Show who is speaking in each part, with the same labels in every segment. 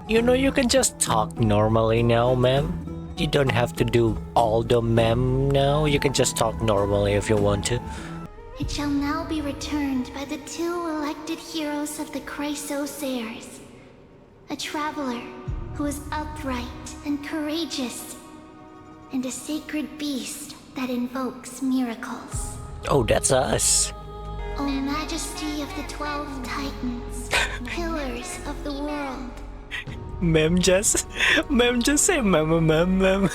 Speaker 1: You know, you can just talk normally now, ma'am. You don't have to do all the ma'am now. You can just talk normally if you want to.
Speaker 2: It shall now be returned by the two elected heroes of the Chrysosairs. A traveler who is upright and courageous, and a sacred beast that invokes miracles.
Speaker 1: Oh, that's us.
Speaker 2: O Majesty of the 12 Titans, pillars of the world.
Speaker 1: Ma'am just say ma'am.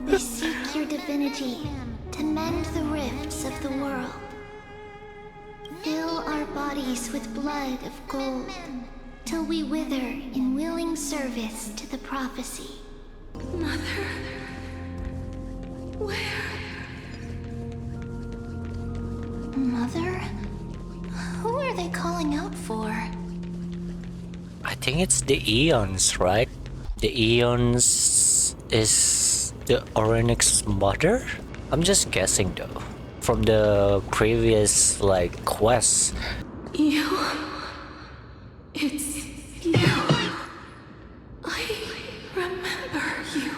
Speaker 2: We seek your divinity to mend the rifts of the world. Fill our bodies with blood of gold, till we wither in willing service to the prophecy.
Speaker 3: Mother... Where?
Speaker 2: Mother? Who are they calling out for?
Speaker 1: I think it's the Eons, right? The Eons is the Orynyx's mother? I'm just guessing though. From the previous quests.
Speaker 3: You... It's you. I remember you.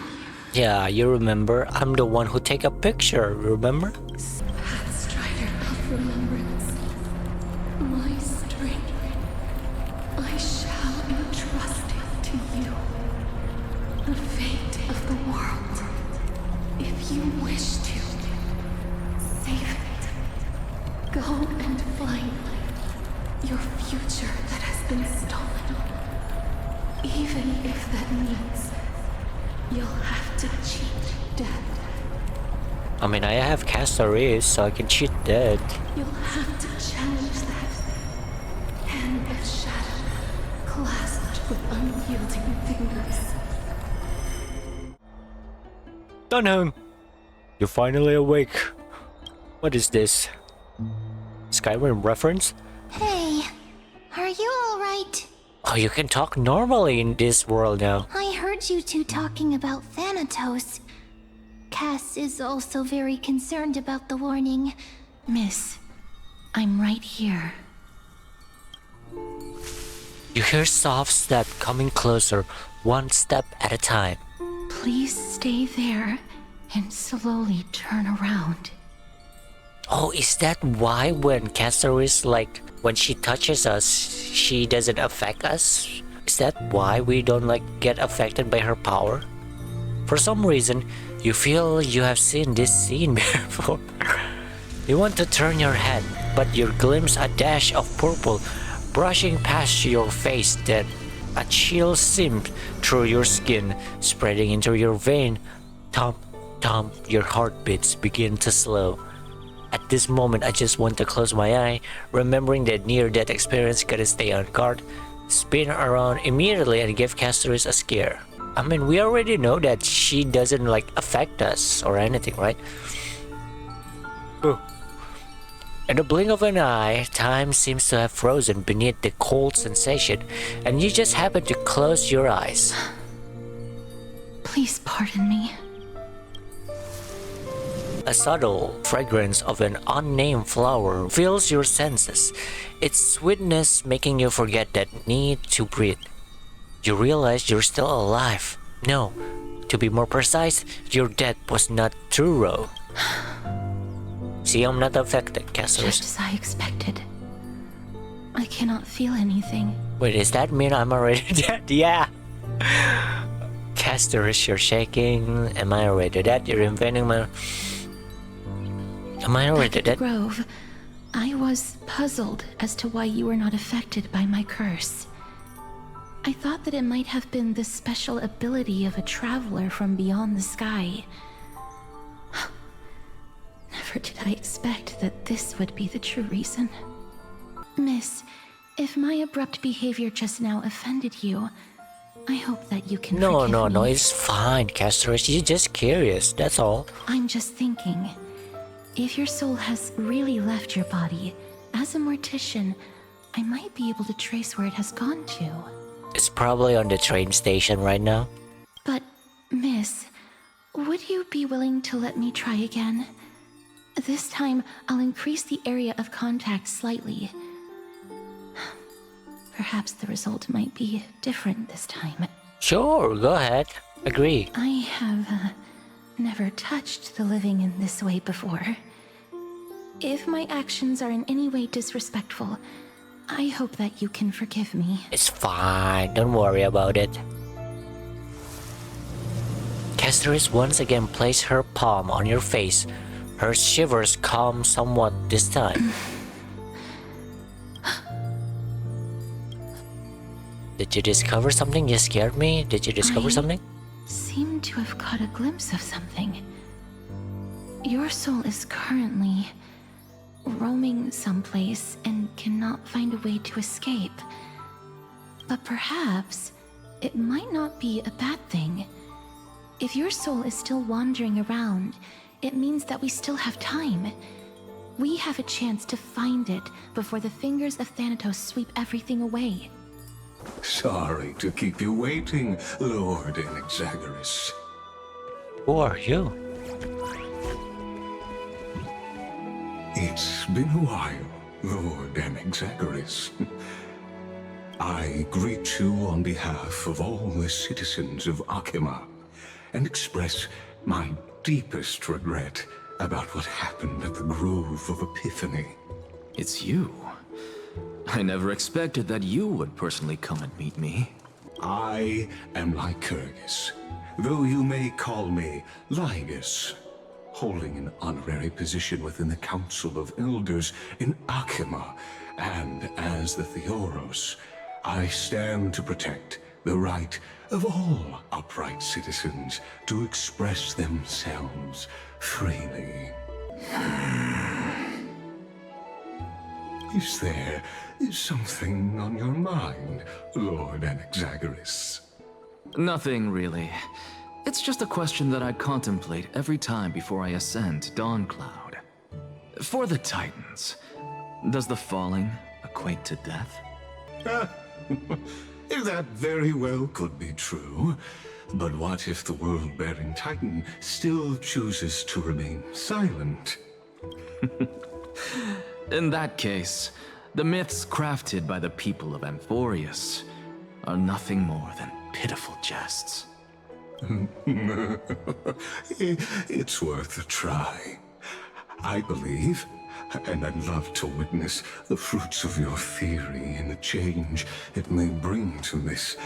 Speaker 1: Yeah, you remember? I'm the one who take a picture, remember?
Speaker 3: Pathstrider of remembrance. My strength. I shall entrust it to you. The fate of the world. If you wish to, save it. Go and find your future that has been stolen. Even if that means you'll have to cheat death.
Speaker 1: I mean, I have Castaris, so I can cheat dead.
Speaker 3: You'll have to challenge that. Hand of shadow, clasped with unyielding fingers.
Speaker 1: Dunham! You're finally awake. What is this? Skyrim reference?
Speaker 2: Hey, are you alright?
Speaker 1: Oh, you can talk normally in this world now.
Speaker 2: I heard you two talking about Thanatos. Cass is also very concerned about the warning.
Speaker 4: Miss, I'm right here.
Speaker 1: You hear soft step coming closer, one step at a time.
Speaker 4: Please stay there and slowly turn around.
Speaker 1: Oh, is that why when Castaris, when she touches us, she doesn't affect us? Is that why we don't get affected by her power? For some reason, you feel you have seen this scene before. You want to turn your head, but you glimpse a dash of purple brushing past your face, then a chill seeps through your skin, spreading into your vein. Thump, thump, your heartbeats begin to slow. At this moment, I just want to close my eye, remembering that near-death experience, gotta stay on guard, spin around immediately and give Castaris a scare. I mean, we already know that she doesn't affect us or anything, right? Ooh. In the blink of an eye, time seems to have frozen beneath the cold sensation, and you just happen to close your eyes.
Speaker 4: Please pardon me.
Speaker 1: A subtle fragrance of an unnamed flower fills your senses, its sweetness making you forget that need to breathe. You realize you're still alive. No, to be more precise, your death was not thorough. See, I'm not affected, Castaris.
Speaker 4: Just as I expected. I cannot feel anything.
Speaker 1: Wait, does that mean I'm already dead? Yeah! Castaris, you're shaking. Am I already dead? You're inventing my... Am I already
Speaker 4: At the
Speaker 1: dead?
Speaker 4: grove, I was puzzled as to why you were not affected by my curse. I thought that it might have been the special ability of a traveler from beyond the sky. Never did I expect that this would be the true reason. Miss, if my abrupt behavior just now offended you, I hope that you can forgive me.
Speaker 1: No, it's fine, Castaris. You're just curious, that's all.
Speaker 4: I'm just thinking, if your soul has really left your body, as a mortician, I might be able to trace where it has gone to.
Speaker 1: It's probably on the train station right now.
Speaker 4: But, miss, would you be willing to let me try again? This time, I'll increase the area of contact slightly. perhaps the result might be different this time.
Speaker 1: Sure, go ahead. Agree.
Speaker 4: I have never touched the living in this way before. If my actions are in any way disrespectful, I hope that you can forgive me.
Speaker 1: It's fine, don't worry about it. Castoris once again placed her palm on your face. Her shivers calmed somewhat this time. Did you discover something? You scared me. Did you discover something?
Speaker 4: Seem to have caught a glimpse of something. Your soul is currently roaming someplace and cannot find a way to escape. But perhaps it might not be a bad thing. If your soul is still wandering around, it means that we still have time. We have a chance to find it before the fingers of Thanatos sweep everything away.
Speaker 5: Sorry to keep you waiting, Lord Inexagaris.
Speaker 1: Who are you?
Speaker 5: It's been a while, Lord Inexagaris. I greet you on behalf of all the citizens of Akima and express my deepest regret about what happened at the Grove of Epiphany.
Speaker 6: It's you. I never expected that you would personally come and meet me.
Speaker 5: I am Lycurgus, though you may call me Lygus, holding an honorary position within the Council of Elders in Akima, and as the Theoros, I stand to protect the right of all upright citizens to express themselves freely. Is there something on your mind, Lord Inexagaris?
Speaker 6: Nothing really. It's just a question that I contemplate every time before I ascend to Dawncloud. For the Titans, does the falling equate to death?
Speaker 5: That very well could be true. But what if the world-bearing Titan still chooses to remain silent?
Speaker 6: In that case, the myths crafted by the people of Amphorius are nothing more than pitiful jests.
Speaker 5: It's worth a try. I believe, and I'd love to witness the fruits of your theory and the change it may bring to this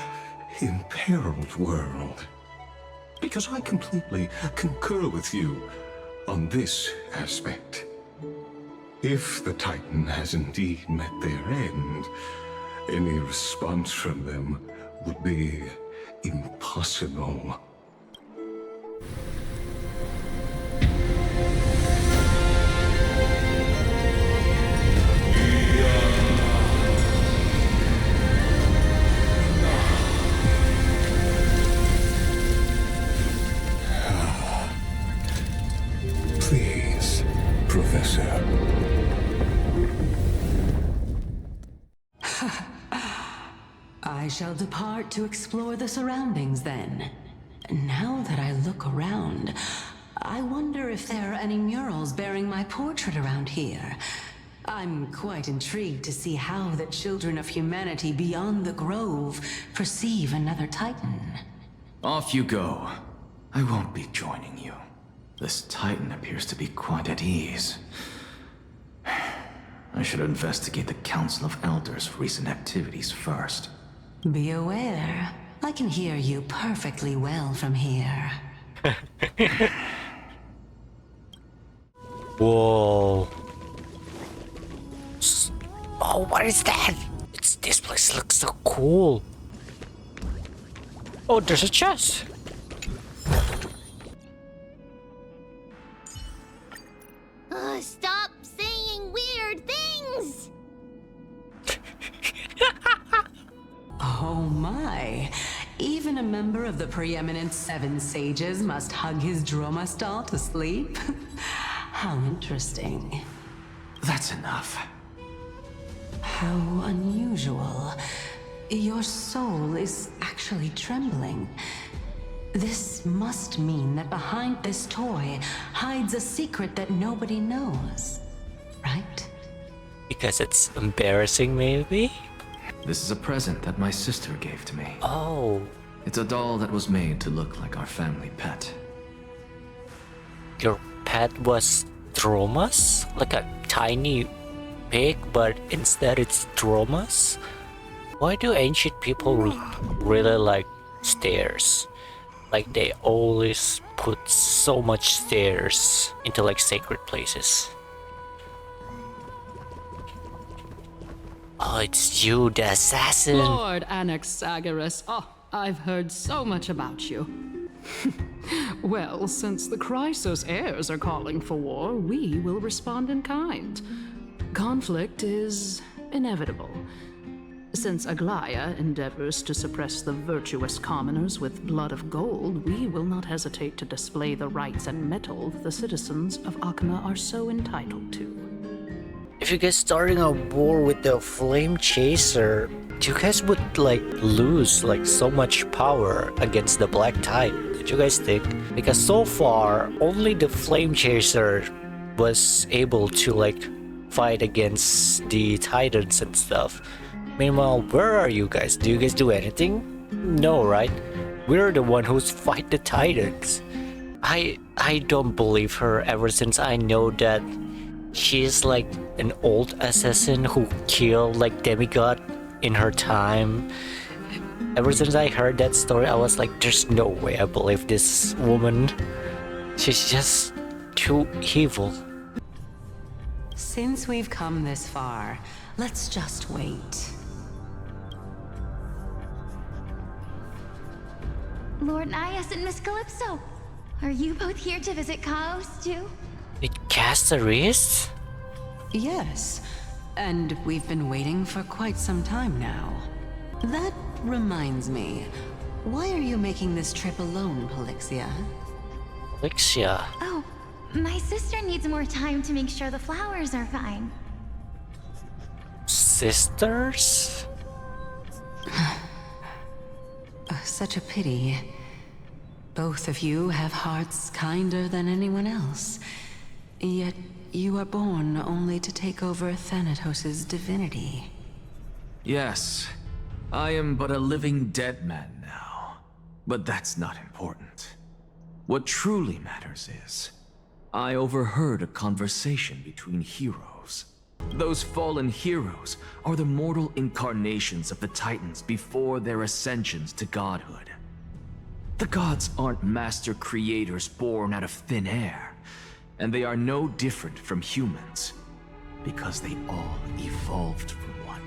Speaker 5: imperiled world. Because I completely concur with you on this aspect. If the Titan has indeed met their end, any response from them would be impossible. Please, Professor.
Speaker 7: I shall depart to explore the surroundings then. Now that I look around, I wonder if there are any murals bearing my portrait around here. I'm quite intrigued to see how the children of humanity beyond the Grove perceive another Titan.
Speaker 6: Off you go. I won't be joining you. This Titan appears to be quite at ease. I should investigate the Council of Elders' recent activities first.
Speaker 7: Be aware, I can hear you perfectly well from here.
Speaker 1: Whoa. Oh, what is that? This place looks so cool. Oh, there's a chest.
Speaker 2: Stop saying weird things!
Speaker 7: Oh my. Even a member of the preeminent Seven Sages must hug his droma stall to sleep? How interesting.
Speaker 6: That's enough.
Speaker 7: How unusual. Your soul is actually trembling. This must mean that behind this toy hides a secret that nobody knows, right?
Speaker 1: Because it's embarrassing, maybe?
Speaker 6: This is a present that my sister gave to me.
Speaker 1: Oh,
Speaker 6: It's a doll that was made to look like our family pet.
Speaker 1: your pet was Dromas? Like a tiny pig, but instead it's Dromas? Why do ancient people really like stairs? Like they always put so much stairs into like sacred places. Oh, it's you, the assassin.
Speaker 8: Lord Anaxagoras. Oh, I've heard so much about you. Well, since the Chrysos heirs are calling for war, we will respond in kind. Conflict is inevitable. Since Aglaya endeavors to suppress the virtuous commoners with blood of gold, we will not hesitate to display the rights and metal the citizens of Akama are so entitled to.
Speaker 1: If you guys starting a war with the Flame Chaser, you guys would like lose like so much power against the Black Tide. Did you guys think? Because so far, only the Flame Chaser was able to like fight against the Titans and stuff. Meanwhile, where are you guys? Do you guys do anything? No, right? We're the one who's fight the Titans. I don't believe her ever since I know that she's like an old assassin who killed like demigod in her time. Ever since I heard that story, I was like, there's no way I believe this woman. She's just too evil.
Speaker 7: Since we've come this far, let's just wait.
Speaker 2: Lord Nias and Miss Calypso, are you both here to visit Chaos too?
Speaker 1: It Caceres?
Speaker 7: Yes, and we've been waiting for quite some time now. That reminds me, why are you making this trip alone, Polixia?
Speaker 1: Alexia.
Speaker 2: Oh, my sister needs more time to make sure the flowers are fine.
Speaker 1: Sisters?
Speaker 7: Such a pity. Both of you have hearts kinder than anyone else. Yet you are born only to take over Thanatos' divinity.
Speaker 6: Yes, I am but a living dead man now. But that's not important. What truly matters is, I overheard a conversation between heroes. Those fallen heroes are the mortal incarnations of the Titans before their ascensions to godhood. The gods aren't master creators born out of thin air, and they are no different from humans, because they all evolved from one.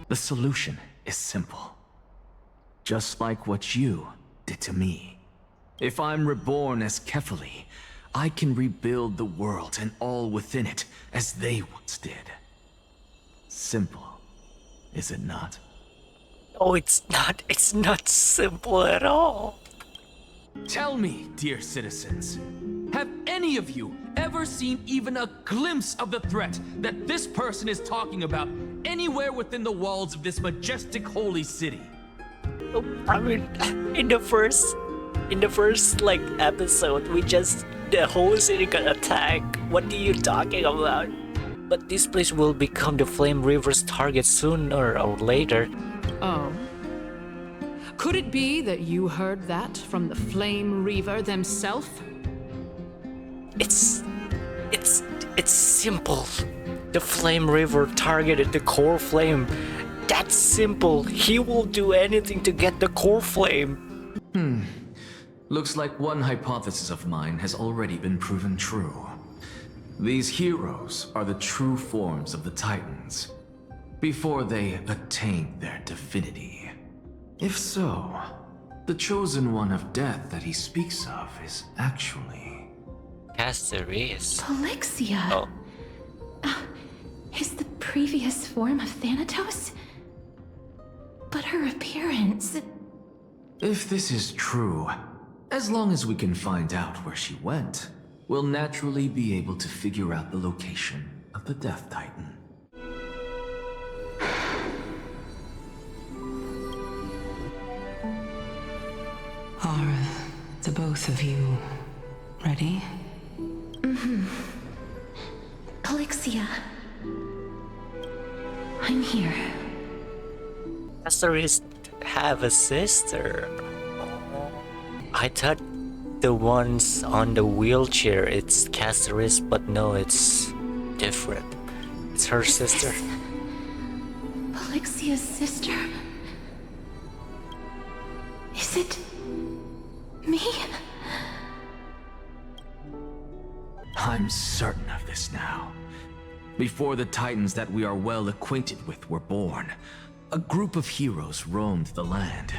Speaker 6: The solution is simple. Just like what you did to me. If I'm reborn as Kefali, I can rebuild the world and all within it as they once did. Simple, is it not?
Speaker 1: Oh, it's not simple at all.
Speaker 6: Tell me, dear citizens, have any of you ever seen even a glimpse of the threat that this person is talking about anywhere within the walls of this majestic holy city?
Speaker 1: I mean, in the first like episode, the whole city got attacked. What are you talking about? But this place will become the Flame River's target sooner or later.
Speaker 8: Oh. Could it be that you heard that from the Flame Reaver themselves?
Speaker 1: It's simple. The Flame River targeted the core flame. That's simple. He will do anything to get the core flame.
Speaker 6: Looks like one hypothesis of mine has already been proven true. These heroes are the true forms of the Titans, before they attained their divinity. If so, the chosen one of death that he speaks of is actually...
Speaker 1: Caceres.
Speaker 4: Polixia.
Speaker 1: Oh.
Speaker 4: Is the previous form of Thanatos? But her appearance...
Speaker 6: If this is true, as long as we can find out where she went, we'll naturally be able to figure out the location of the Death Titan.
Speaker 7: Are the both of you ready?
Speaker 4: Polixia. I'm here.
Speaker 1: Caceres have a sister. I thought the ones on the wheelchair it's Caceres, but no, it's different. It's her sister.
Speaker 4: Polyxia's sister? Is it me?
Speaker 6: I'm certain of this now. Before the Titans that we are well acquainted with were born, a group of heroes roamed the land.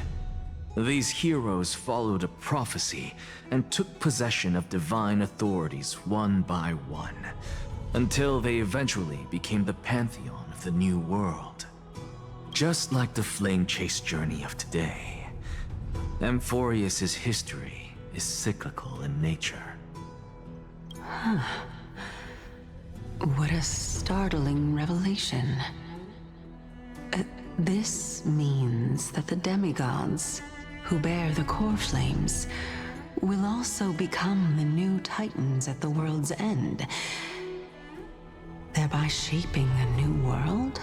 Speaker 6: These heroes followed a prophecy and took possession of divine authorities one by one, until they eventually became the pantheon of the New World. Just like the flame chase journey of today, Amphorius's history is cyclical in nature.
Speaker 7: What a startling revelation. This means that the demigods, who bear the core flames, will also become the new titans at the world's end, thereby shaping a new world?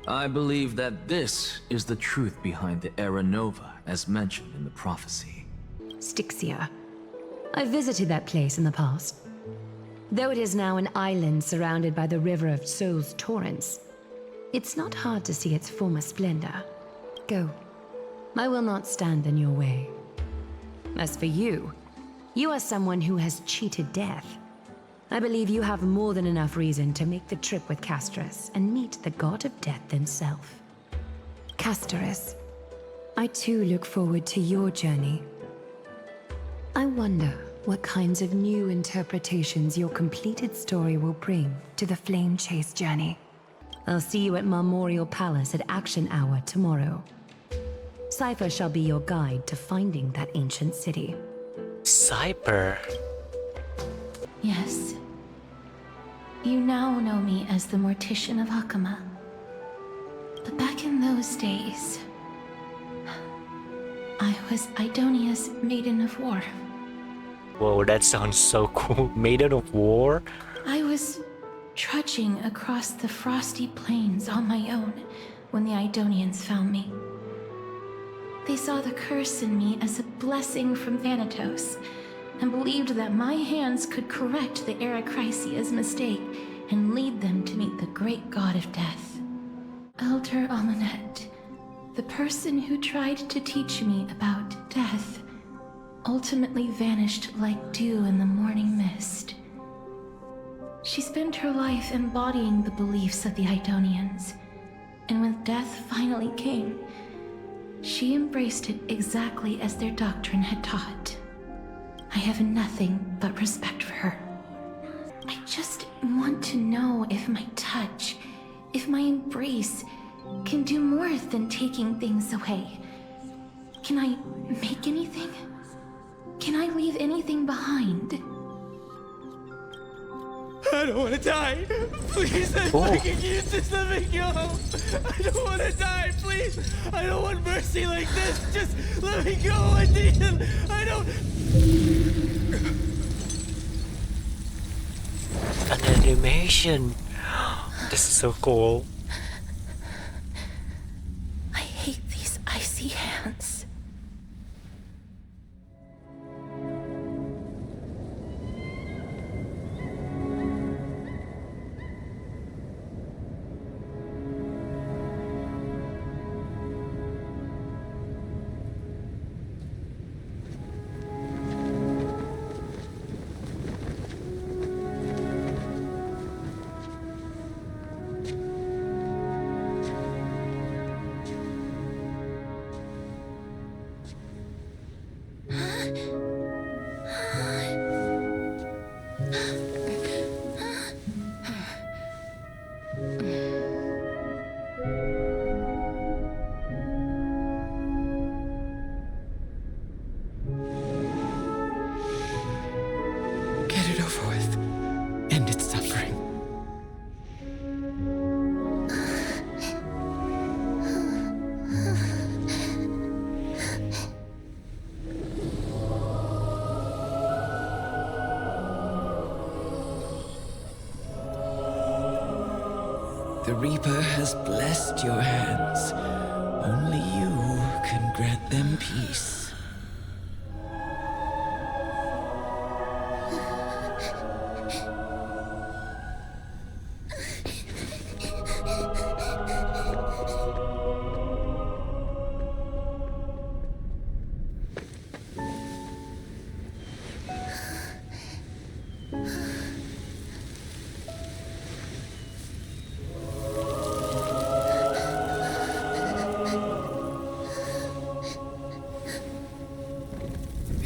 Speaker 6: I believe that this is the truth behind the Era Nova, as mentioned in the prophecy.
Speaker 9: Styxia. I visited that place in the past. Though it is now an island surrounded by the river of Souls torrents, it's not hard to see its former splendor. Go. I will not stand in your way. As for you, you are someone who has cheated death. I believe you have more than enough reason to make the trip with Castoris and meet the god of death himself. Castoris, I too look forward to your journey. I wonder what kinds of new interpretations your completed story will bring to the Flame Chase journey. I'll see you at Marmorial Palace at Action Hour tomorrow. Cypher shall be your guide to finding that ancient city.
Speaker 1: Cypher?
Speaker 4: Yes. You now know me as the Mortician of Hakama. But back in those days, I was Idonia's Maiden of War.
Speaker 1: Whoa, that sounds so cool. Maiden of War?
Speaker 4: I was trudging across the frosty plains on my own when the Idonians found me. They saw the curse in me as a blessing from Thanatos, and believed that my hands could correct the Eracrisia's mistake and lead them to meet the great god of death. Elder Amunet, the person who tried to teach me about death, ultimately vanished like dew in the morning mist. She spent her life embodying the beliefs of the Idonians, and when death finally came, she embraced it exactly as their doctrine had taught. I have nothing but respect for her. I just want to know if my touch, if my embrace, can do more than taking things away. Can I make anything? Can I leave anything behind?
Speaker 10: I don't want to die. Please, I'm begging you, just let me go. I don't want to die, please. I don't want mercy like this. Just let me go. I need it. I don't.
Speaker 1: An animation. This is so cool.
Speaker 4: I hate these icy hands.
Speaker 10: Get it over with. End its suffering. The Reaper has blessed your hands. Only you can grant them peace.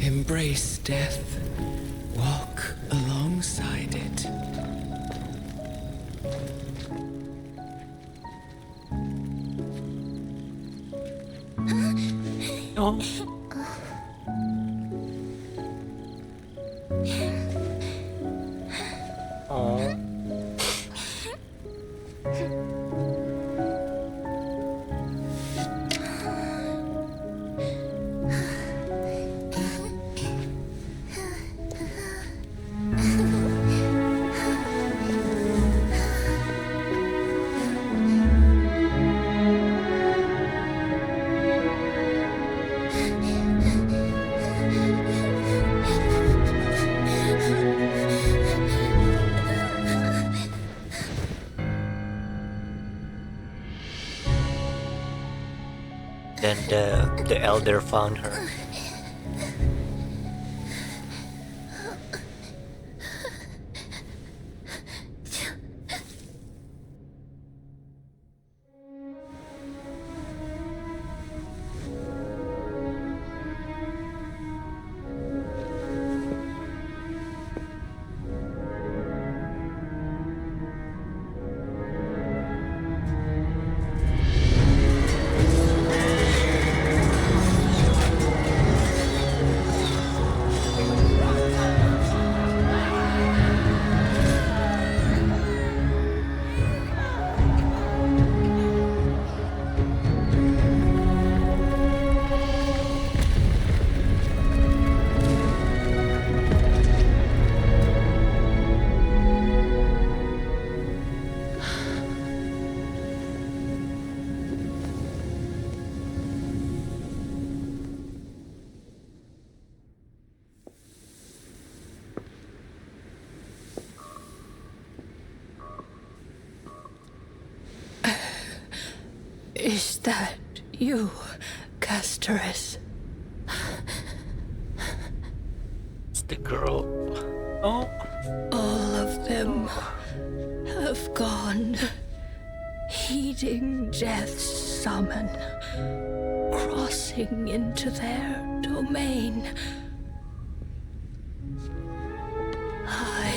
Speaker 10: Embrace death. Walk alongside it.
Speaker 1: Oh. Oh. Then the elder found her.
Speaker 3: Is that you, Castorus?
Speaker 1: It's the girl. Oh.
Speaker 3: All of them have gone, heeding death's summon, crossing into their domain. I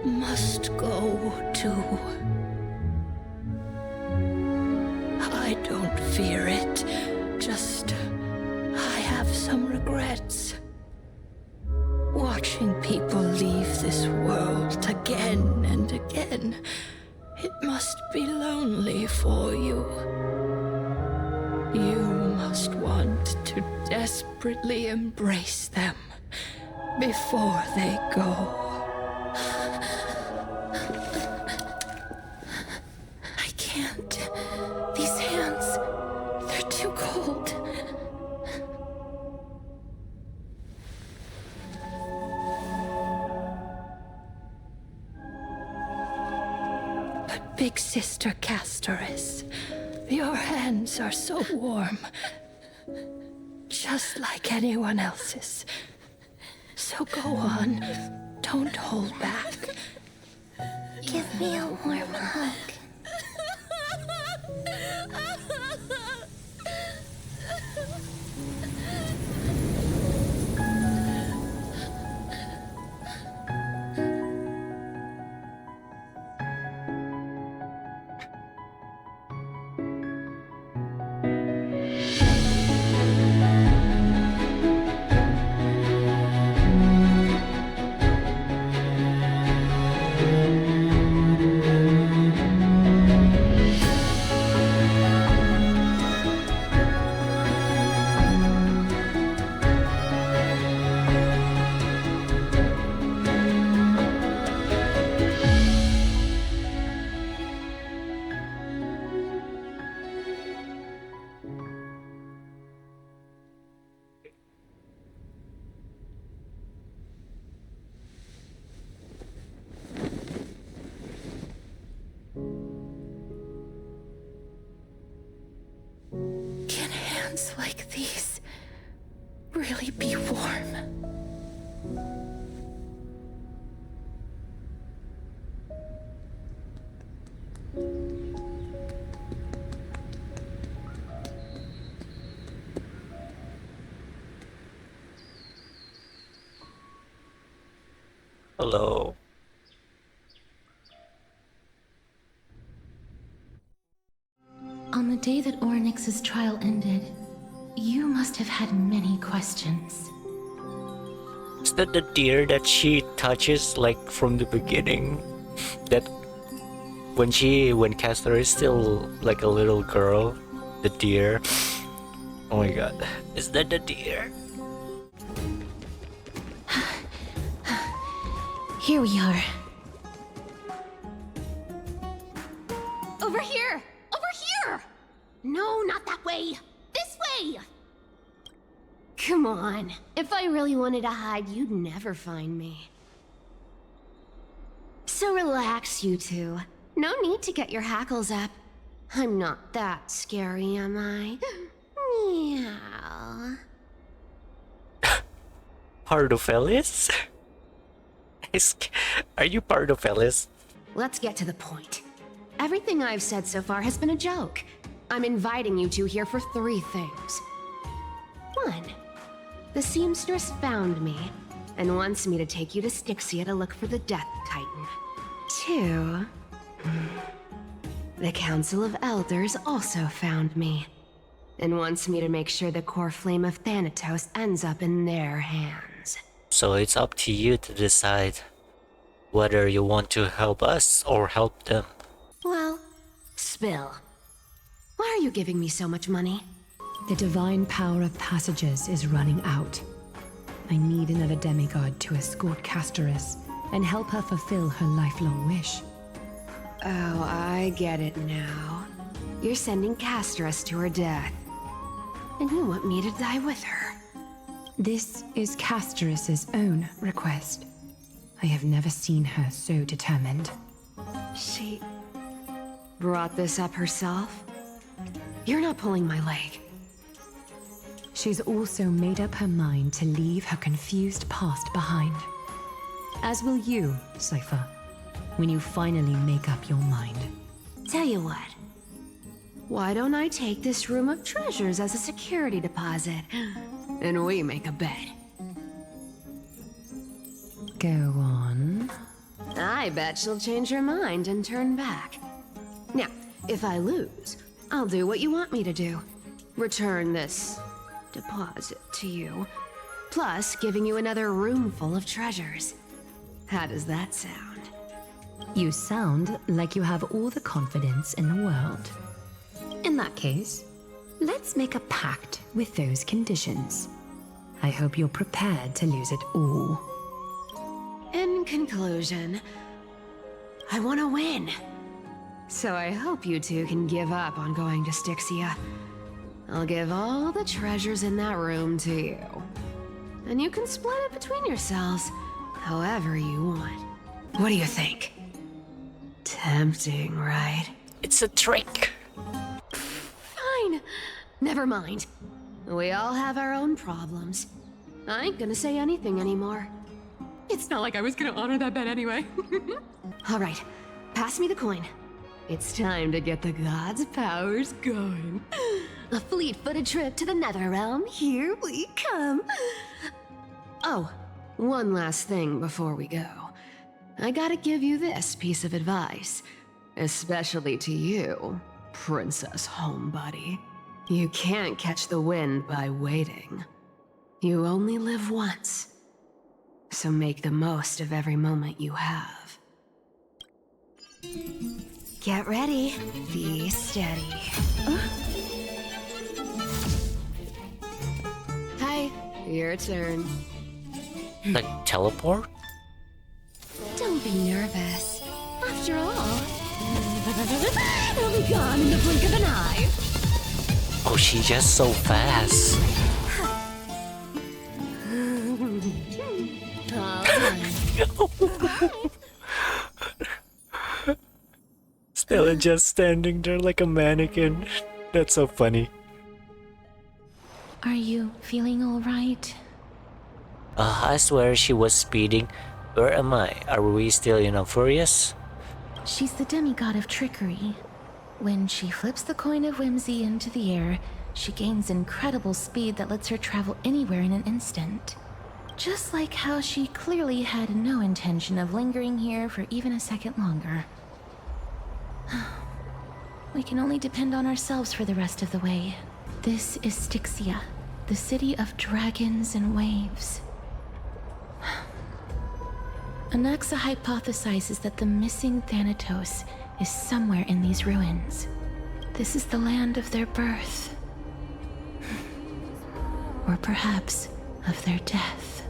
Speaker 3: must go too. I don't fear it, just I have some regrets. Watching people leave this world again and again, it must be lonely for you. You must want to desperately embrace them before they go.
Speaker 4: I can't. These hands, they're too cold.
Speaker 3: But Big Sister Castorus, your hands are so warm. Just like anyone else's. So go on. Don't hold back.
Speaker 2: Give me a warm hug.
Speaker 4: hands like these really be warm?
Speaker 1: Hello.
Speaker 4: On the day that Ornyx's trial ended, you must have had many questions.
Speaker 1: Is that the deer that she touches like from the beginning? That when Castor is still like a little girl, the deer. Oh my god. Is that the deer?
Speaker 4: Here we are.
Speaker 2: Over here! Over here! No, not that way! This way! Come on. If I really wanted to hide, you'd never find me. So relax, you two. No need to get your hackles up. I'm not that scary, am I? Meow.
Speaker 1: Pardophelis? Are you Pardophelis?
Speaker 2: Let's get to the point. Everything I've said so far has been a joke. I'm inviting you two here for 3 things. 1. The seamstress found me and wants me to take you to Styxia to look for the Death Titan. 2. The Council of Elders also found me and wants me to make sure the core flame of Thanatos ends up in their hands.
Speaker 1: So it's up to you to decide whether you want to help us or help them.
Speaker 2: Well, spill. Why are you giving me so much money?
Speaker 7: The divine power of passages is running out. I need another demigod to escort Castorus and help her fulfill her lifelong wish.
Speaker 2: Oh, I get it now. You're sending Castorus to her death. And you want me to die with her.
Speaker 7: This is Castorus's own request. I have never seen her so determined.
Speaker 2: She brought this up herself? You're not pulling my leg.
Speaker 7: She's also made up her mind to leave her confused past behind. As will you, Cypher, when you finally make up your mind.
Speaker 2: Tell you what. Why don't I take this room of treasures as a security deposit? And we make a bet.
Speaker 7: Go on.
Speaker 2: I bet she'll change her mind and turn back. Now, if I lose, I'll do what you want me to do. Return this deposit to you, plus giving you another room full of treasures. How does that sound?
Speaker 7: You sound like you have all the confidence in the world. In that case, let's make a pact with those conditions. I hope you're prepared to lose it all.
Speaker 2: In conclusion, I want to win. So I hope you two can give up on going to Styxia. I'll give all the treasures in that room to you. And you can split it between yourselves, however you want. What do you think? Tempting, right?
Speaker 1: It's a trick.
Speaker 2: Fine. Never mind. We all have our own problems. I ain't gonna say anything anymore.
Speaker 3: It's not like I was gonna honor that bet anyway.
Speaker 2: All right, pass me the coin. It's time to get the gods' powers going. A fleet-footed trip to the Netherrealm. Here we come. Oh, one last thing before we go. I gotta give you this piece of advice, especially to you, Princess Homebody. You can't catch the wind by waiting. You only live once. So make the most of every moment you have. Get ready. Be steady. Hi, your turn.
Speaker 1: Like teleport?
Speaker 2: Don't be nervous. After all, it'll be gone in the blink of an eye.
Speaker 1: Oh, she's just so fast.
Speaker 2: All done.
Speaker 1: Stella just standing there like a mannequin. That's so funny.
Speaker 4: Are you feeling all right?
Speaker 1: I swear she was speeding. Where am I? Are we still in Furious?
Speaker 4: She's the demigod of trickery. When she flips the coin of whimsy into the air, she gains incredible speed that lets her travel anywhere in an instant. Just like how she clearly had no intention of lingering here for even a second longer. We can only depend on ourselves for the rest of the way. This is Styxia, the city of dragons and waves. Anaxa hypothesizes that the missing Thanatos is somewhere in these ruins. This is the land of their birth. Or perhaps of their death.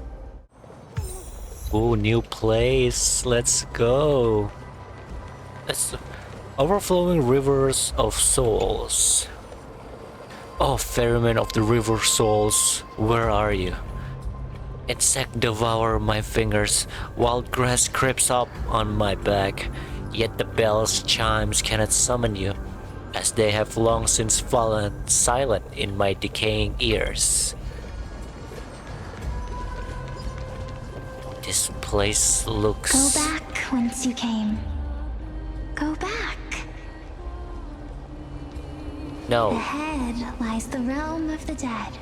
Speaker 1: Ooh, new place. Let's go. It's overflowing rivers of souls. Oh, ferryman of the river souls, where are you? Insect devour my fingers, wild grass creeps up on my back, yet the bell's chimes cannot summon you, as they have long since fallen silent in my decaying ears. This place looks...
Speaker 2: Go back whence you came. Go back.
Speaker 1: No.
Speaker 2: Ahead lies the realm of the dead.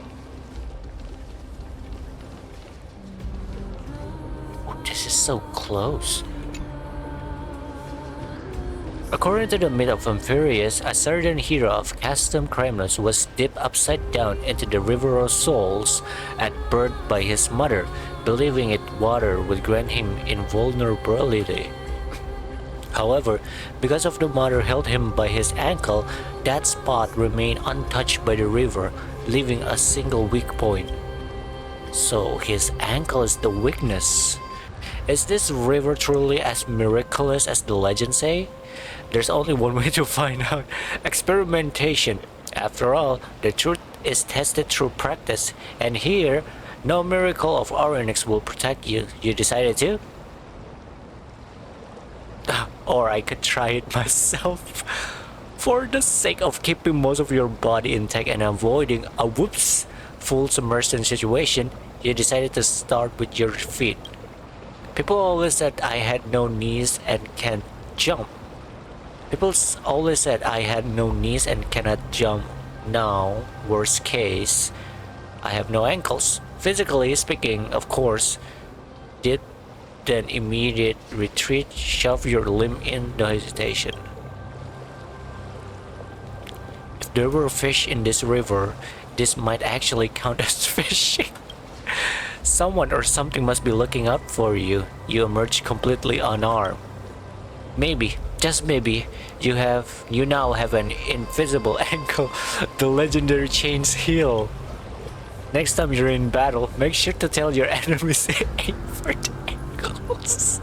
Speaker 1: This is so close. According to the myth of Amphireus, a certain hero of Castum Cremnus was dipped upside down into the river of souls at birth by his mother, believing it water would grant him invulnerability. However, because of the mother held him by his ankle, that spot remained untouched by the river, leaving a single weak point. So his ankle is the weakness. Is this river truly as miraculous as the legends say? There's only one way to find out: experimentation. After all, the truth is tested through practice, and here, no miracle of Oryx will protect you. You decided to? Or I could try it myself. For the sake of keeping most of your body intact and avoiding a whoops, full submersion situation, you decided to start with your feet. People always said I had no knees and can't jump. People always said I had no knees and cannot jump. Now, worst case, I have no ankles. Physically speaking, of course. Did then immediate retreat, shove your limb in the hesitation. If there were fish in this river, this might actually count as fishing. Someone or something must be looking out for you. You emerge completely unarmed. Maybe, just maybe, you now have an invisible ankle. The legendary chains heal. Next time you're in battle, make sure to tell your enemies to aim for the ankles.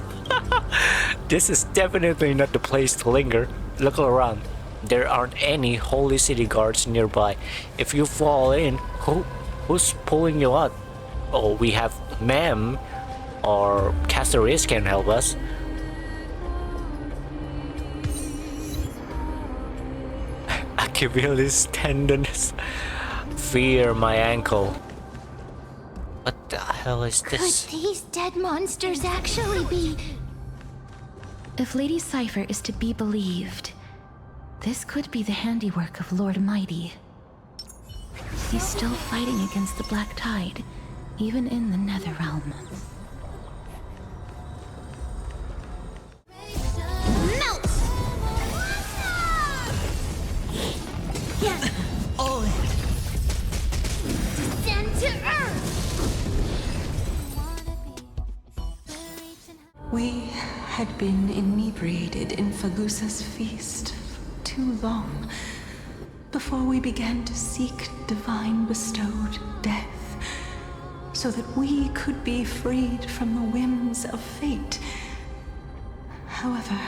Speaker 1: This is definitely not the place to linger. Look around. There aren't any holy city guards nearby. If you fall in, who's pulling you out? Oh, we have Mem or Caceres can help us. Achilles tendons. Fear my ankle. What the hell is this?
Speaker 2: Could these dead monsters actually be...
Speaker 4: If Lady Cypher is to be believed, this could be the handiwork of Lord Mighty. He's still fighting against the Black Tide, even in the Netherrealm.
Speaker 2: Melt! Yeah.
Speaker 3: All in.
Speaker 2: Descend to earth!
Speaker 7: We had been inebriated in Fagusa's feast for too long before we began to seek divine bestowed death, so that we could be freed from the whims of fate. However,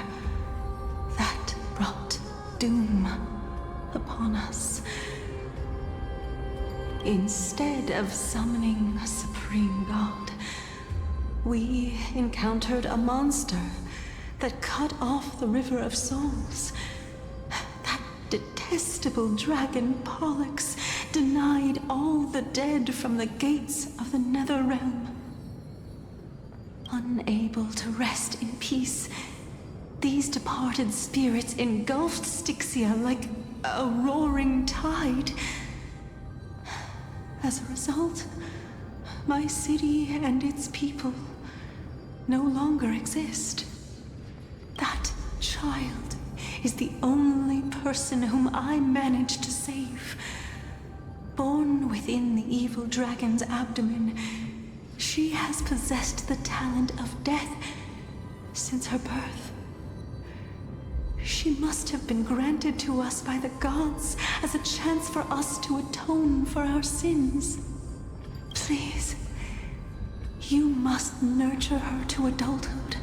Speaker 7: that brought doom upon us. Instead of summoning a supreme god, we encountered a monster that cut off the River of Souls. That detestable dragon Pollux denied all the dead from the gates of the nether realm. Unable to rest in peace, these departed spirits engulfed Styxia like a roaring tide. As a result, my city and its people no longer exist. That child is the only person whom I managed to save. Born within the evil dragon's abdomen, she has possessed the talent of death since her birth. She must have been granted to us by the gods as a chance for us to atone for our sins. Please, you must nurture her to adulthood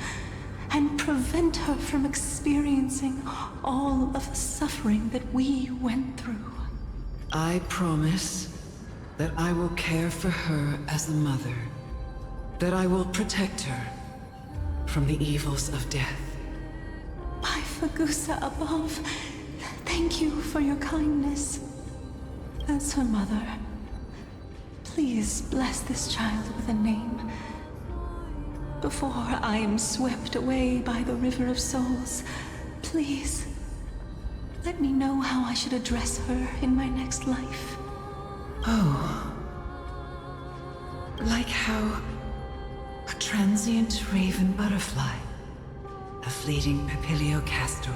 Speaker 7: and prevent her from experiencing all of the suffering that we went through.
Speaker 11: I promise that I will care for her as a mother, that I will protect her from the evils of death.
Speaker 7: My Fagusa above, thank you for your kindness. As her mother, please bless this child with a name. Before I am swept away by the River of Souls, please, let me know how I should address her in my next life.
Speaker 11: Oh. Like how a transient raven butterfly, a fleeting papilio castor,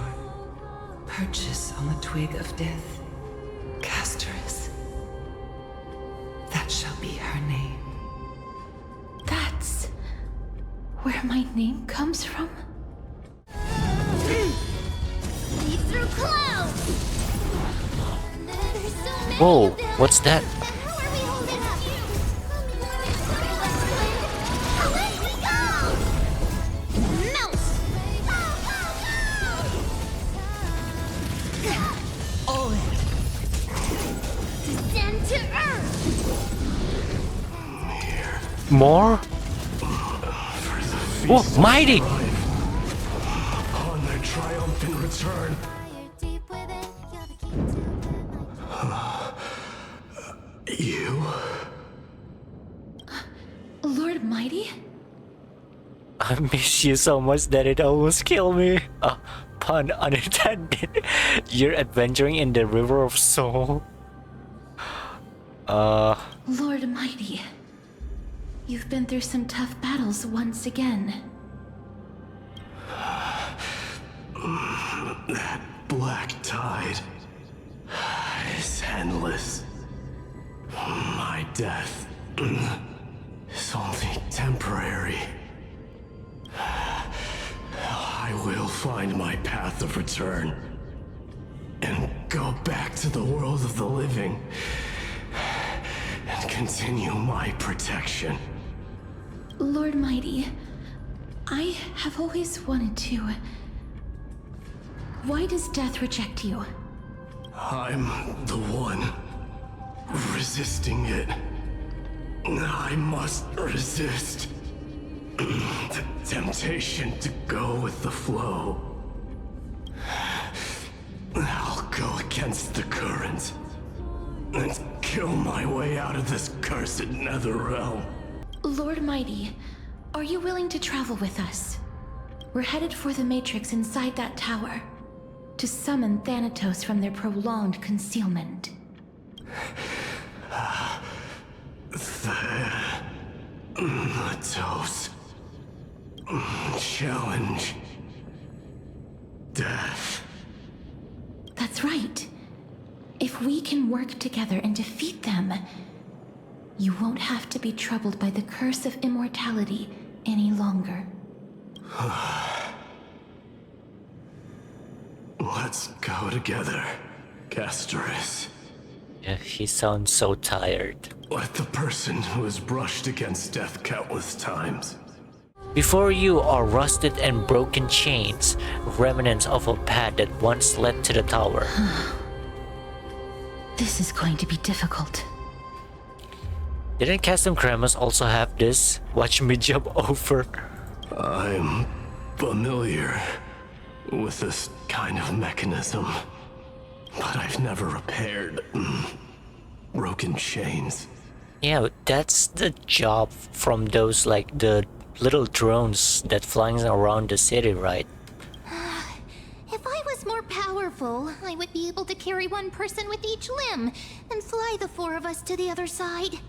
Speaker 11: perches on the twig of death. Castorus. That shall be her name.
Speaker 4: That's where my name comes from?
Speaker 2: See through clouds! There's so many
Speaker 1: Whoa,
Speaker 2: of them!
Speaker 1: what's that?
Speaker 2: How are we holding up? Let me go! Melt! All in. Descend to earth!
Speaker 1: More? Oh, mighty!
Speaker 5: On their triumphant return.
Speaker 2: Deep within, you're the key to the
Speaker 5: You?
Speaker 4: Lord Mighty?
Speaker 1: I miss you so much that it almost killed me. Pun unintended. You're adventuring in the River of Soul.
Speaker 4: Lord Mighty, you've been through some tough battles once again.
Speaker 5: That black tide is endless. My death is only temporary. I will find my path of return and go back to the world of the living and continue my protection.
Speaker 4: Lord Mighty, I have always wanted to. Why does death reject you?
Speaker 5: I'm the one resisting it. I must resist the temptation to go with the flow. I'll go against the current and kill my way out of this cursed nether realm.
Speaker 4: Lord Mighty, are you willing to travel with us? We're headed for the Matrix inside that tower, to summon Thanatos from their prolonged concealment.
Speaker 5: Thanatos. Challenge. Death.
Speaker 4: That's right. If we can work together and defeat them, you won't have to be troubled by the curse of immortality any longer.
Speaker 5: Let's go together, Castorus.
Speaker 1: Yeah, he sounds so tired.
Speaker 5: Let the person who has brushed against death countless times.
Speaker 1: Before you are rusted and broken chains, remnants of a path that once led to the tower.
Speaker 4: This is going to be difficult.
Speaker 1: Didn't Custom Cremus also have this? Watch me jump over.
Speaker 5: I'm familiar with this kind of mechanism, but I've never repaired
Speaker 12: broken chains.
Speaker 1: Yeah, that's the job from those like the little drones that flying around the city, right?
Speaker 2: If I was more powerful, I would be able to carry one person with each limb and fly the four of us to the other side.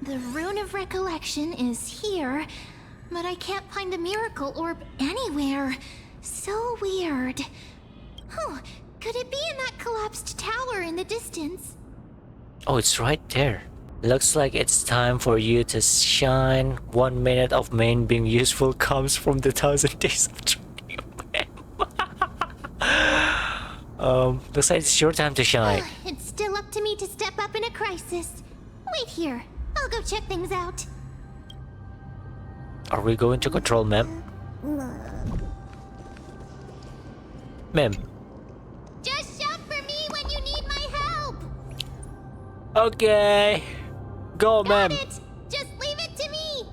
Speaker 2: The Rune of Recollection is here, but I can't find the miracle orb anywhere. So weird. Oh, could it be in that collapsed tower in the distance?
Speaker 1: Oh, it's right there. Looks like it's time for you to shine. 1 minute of main being useful comes from the 1,000 days of training. Looks like it's your time to shine.
Speaker 2: It's still up to me to step up in a crisis. Wait here. I'll go check things out.
Speaker 1: Are we going to control Mem? Mem.
Speaker 2: Just shout for me when you need my help.
Speaker 1: Okay. Go,
Speaker 2: Got
Speaker 1: Mem.
Speaker 2: it. Just leave it to me.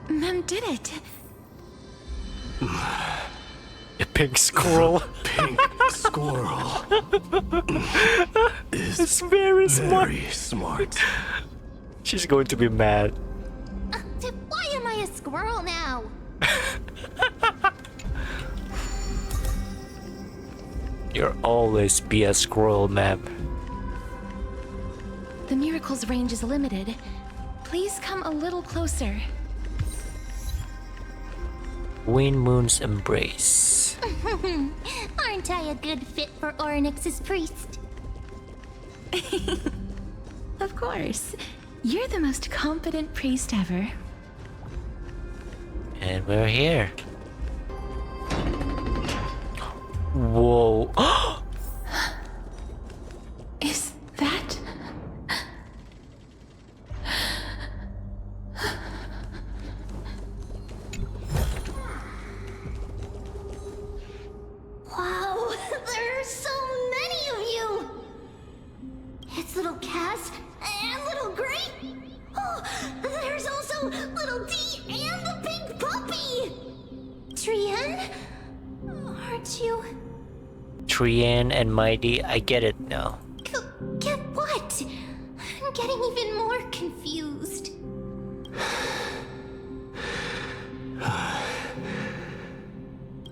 Speaker 4: Mem did it.
Speaker 1: A pink squirrel.
Speaker 12: Pink squirrel.
Speaker 1: It's very smart.
Speaker 12: Very smart.
Speaker 1: She's going to be mad.
Speaker 2: Why am I a squirrel now?
Speaker 1: You'll always be a squirrel, Mem.
Speaker 4: The miracle's range is limited. Please come a little closer.
Speaker 1: Wind Moon's Embrace.
Speaker 2: Aren't I a good fit for Orynyx's priest?
Speaker 4: Of course. You're the most competent priest ever.
Speaker 1: And we're here. Whoa.
Speaker 4: Is that...
Speaker 2: Wow, there are so many of you! It's little Cass and little Gray. Oh, there's also little D and the pink puppy! Trienne? Aren't you...
Speaker 1: Trienne and Mighty, I get it now.
Speaker 2: Get what? I'm getting even more confused.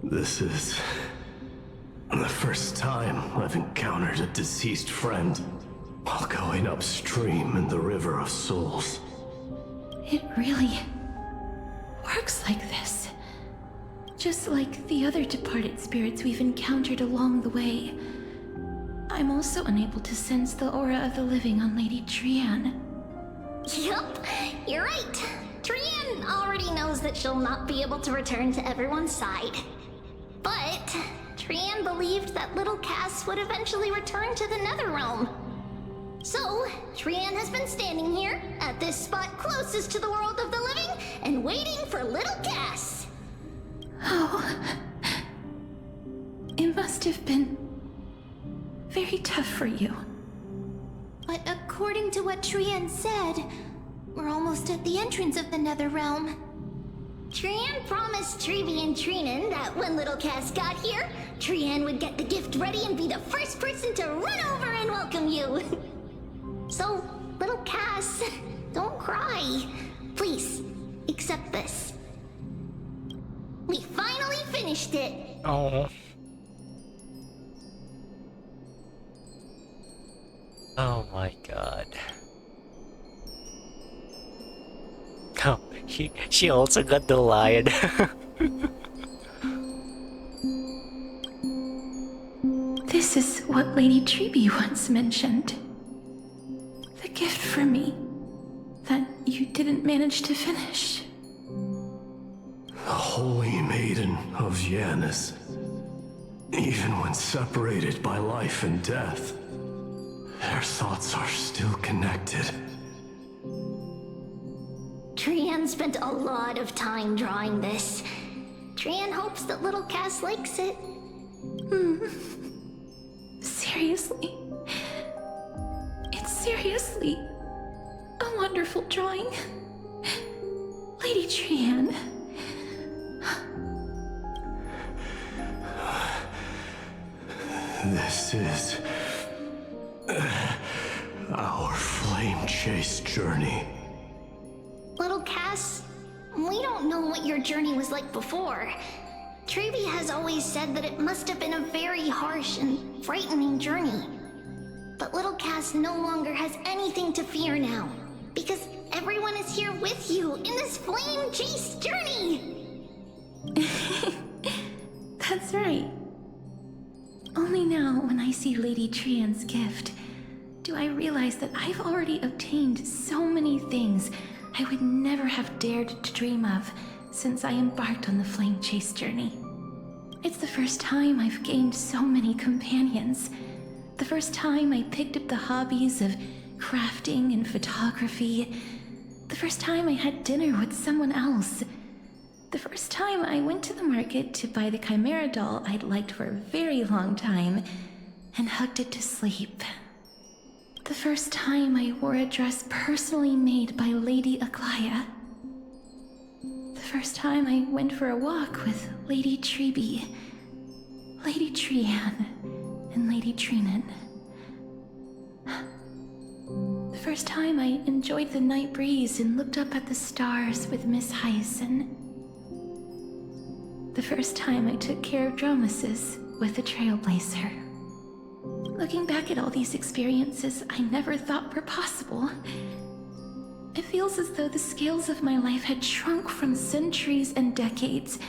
Speaker 12: This is the first time I've encountered a deceased friend while going upstream in the River of Souls.
Speaker 4: It really works like this. Just like the other departed spirits we've encountered along the way. I'm also unable to sense the aura of the living on Lady Trienne.
Speaker 2: Yup, you're right. Trienne already knows that she'll not be able to return to everyone's side. But Trienne believed that little Cass would eventually return to the Netherrealm. So, Trienne has been standing here, at this spot closest to the world of the living, and waiting for little Cass.
Speaker 4: Oh. It must have been very tough for you.
Speaker 2: But according to what Trienne said, we're almost at the entrance of the Netherrealm. Trienne promised Trevi and Trinan that when little Cass got here, Trienne would get the gift ready and be the first person to run over and welcome you. So, little Cass, don't cry. Please, accept this. We finally finished it.
Speaker 1: Oh. Oh my god. Oh, she also got the lion.
Speaker 4: This is what Lady Treeby once mentioned. The gift for me that you didn't manage to finish.
Speaker 12: The Holy Maiden of Yanis. Even when separated by life and death, their thoughts are still connected.
Speaker 2: Trienne spent a lot of time drawing this. Trienne hopes that little Cass likes it.
Speaker 4: Seriously? It's seriously a wonderful drawing. Lady Trienne.
Speaker 12: This is our flame chase journey.
Speaker 2: Little Cass, we don't know what your journey was like before. Trevi has always said that it must have been a very harsh and frightening journey. But little Cass no longer has anything to fear now, because everyone is here with you in this flame chase journey!
Speaker 4: That's right. Only now, when I see Lady Trian's gift, do I realize that I've already obtained so many things I would never have dared to dream of since I embarked on the flame chase journey. It's the first time I've gained so many companions. The first time I picked up the hobbies of crafting and photography. The first time I had dinner with someone else. The first time I went to the market to buy the Chimera doll I'd liked for a very long time and hugged it to sleep. The first time I wore a dress personally made by Lady Aglaya. The first time I went for a walk with Lady Treeby, Lady Trian, and Lady Trinan. The first time I enjoyed the night breeze and looked up at the stars with Miss Hyacin. The first time I took care of Dromesis with the Trailblazer. Looking back at all these experiences I never thought were possible, it feels as though the scales of my life had shrunk from centuries and decades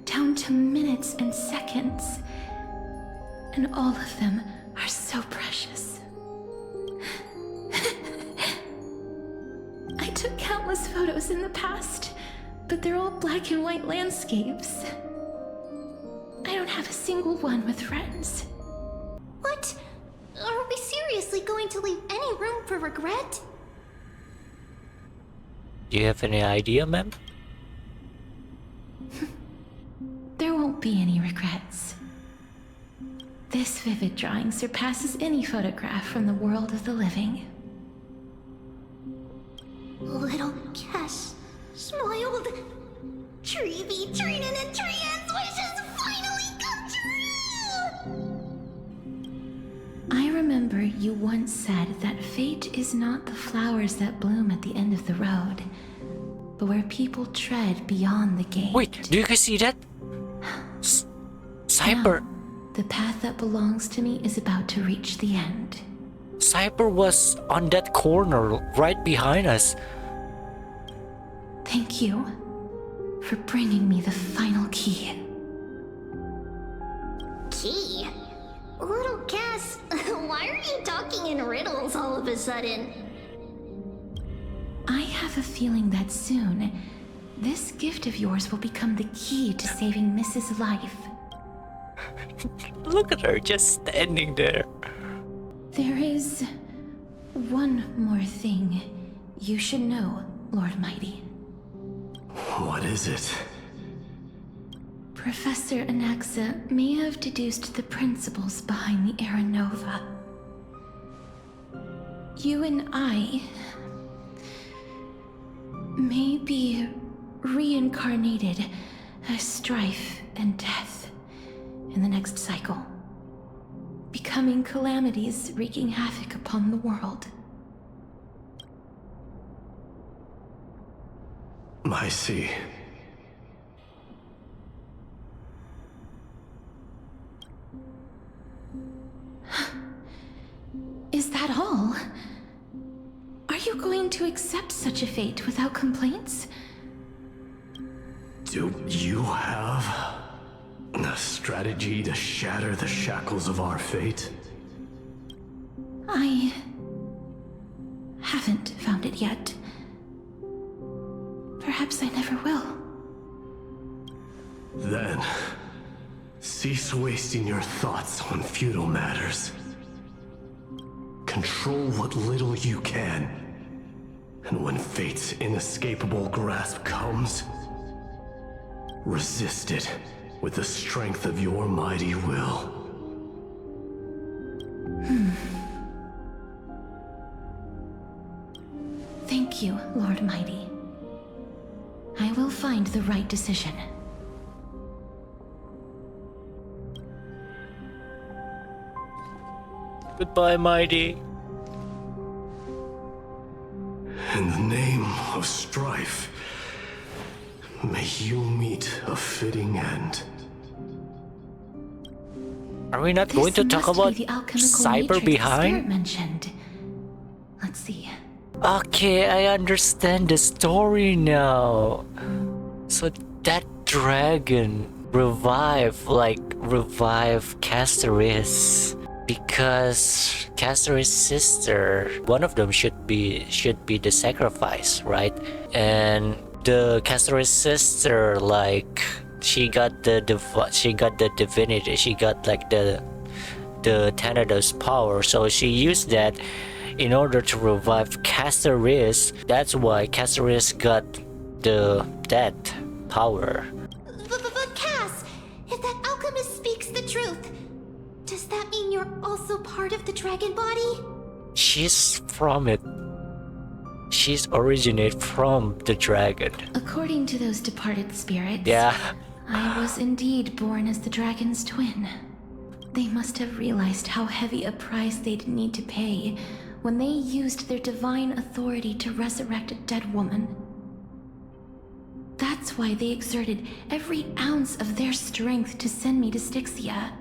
Speaker 4: down to minutes and seconds. And all of them are so precious. I took countless photos in the past, but they're all black and white landscapes. I don't have a single one with friends.
Speaker 2: What? Are we seriously going to leave any room for regret?
Speaker 1: Do you have any idea, ma'am?
Speaker 4: There won't be any regrets. This vivid drawing surpasses any photograph from the world of the living.
Speaker 2: Little Cass smiled. Trevi, Trinan, and Trian's wishes finally come true!
Speaker 4: I remember you once said that fate is not the flowers that bloom at the end of the road, but where people tread beyond the gate.
Speaker 1: Wait, do you guys see that? Cyber.
Speaker 4: No, the path that belongs to me is about to reach the end.
Speaker 1: Cyber was on that corner right behind us.
Speaker 4: Thank you for bringing me the final key.
Speaker 2: Key? Little Cass, why are you talking in riddles all of a sudden?
Speaker 4: I have a feeling that soon, this gift of yours will become the key to saving Mrs. Life.
Speaker 1: Look at her just standing there.
Speaker 4: There is one more thing you should know, Lord Mighty.
Speaker 12: What is it?
Speaker 4: Professor Anaxa may have deduced the principles behind the Era Nova. You and I may be reincarnated as strife and death in the next cycle, becoming calamities wreaking havoc upon the world.
Speaker 12: I see.
Speaker 4: Is that all? Are you going to accept such a fate without complaints?
Speaker 12: Do you have a strategy to shatter the shackles of our fate?
Speaker 4: I haven't found it yet. Perhaps I never will.
Speaker 12: Then, cease wasting your thoughts on futile matters. Control what little you can. And when fate's inescapable grasp comes, resist it with the strength of your mighty will.
Speaker 4: Thank you, Lord Mighty. I will find the right decision.
Speaker 1: Goodbye, Mighty.
Speaker 12: In the name of strife, may you meet a fitting end.
Speaker 1: Are we not
Speaker 4: This
Speaker 1: going to talk
Speaker 4: must
Speaker 1: about
Speaker 4: be the alchemical
Speaker 1: Cyber
Speaker 4: nature the spirit
Speaker 1: behind?
Speaker 4: mentioned. Let's see.
Speaker 1: Okay, I understand the story now. So that dragon revive Castoris because Castoris' sister, one of them should be the sacrifice, right? And the Castoris sister, like she got the divinity, she got like the Thanatos power, so she used that in order to revive Castoris. That's why Castoris got that power.
Speaker 2: But Cass, if that alchemist speaks the truth, does that mean you're also part of the dragon body?
Speaker 1: She's from it. She's originate from the dragon.
Speaker 4: According to those departed spirits,
Speaker 1: Yeah.
Speaker 4: I was indeed born as the dragon's twin. They must have realized how heavy a price they'd need to pay when they used their divine authority to resurrect a dead woman. That's why they exerted every ounce of their strength to send me to Styxia,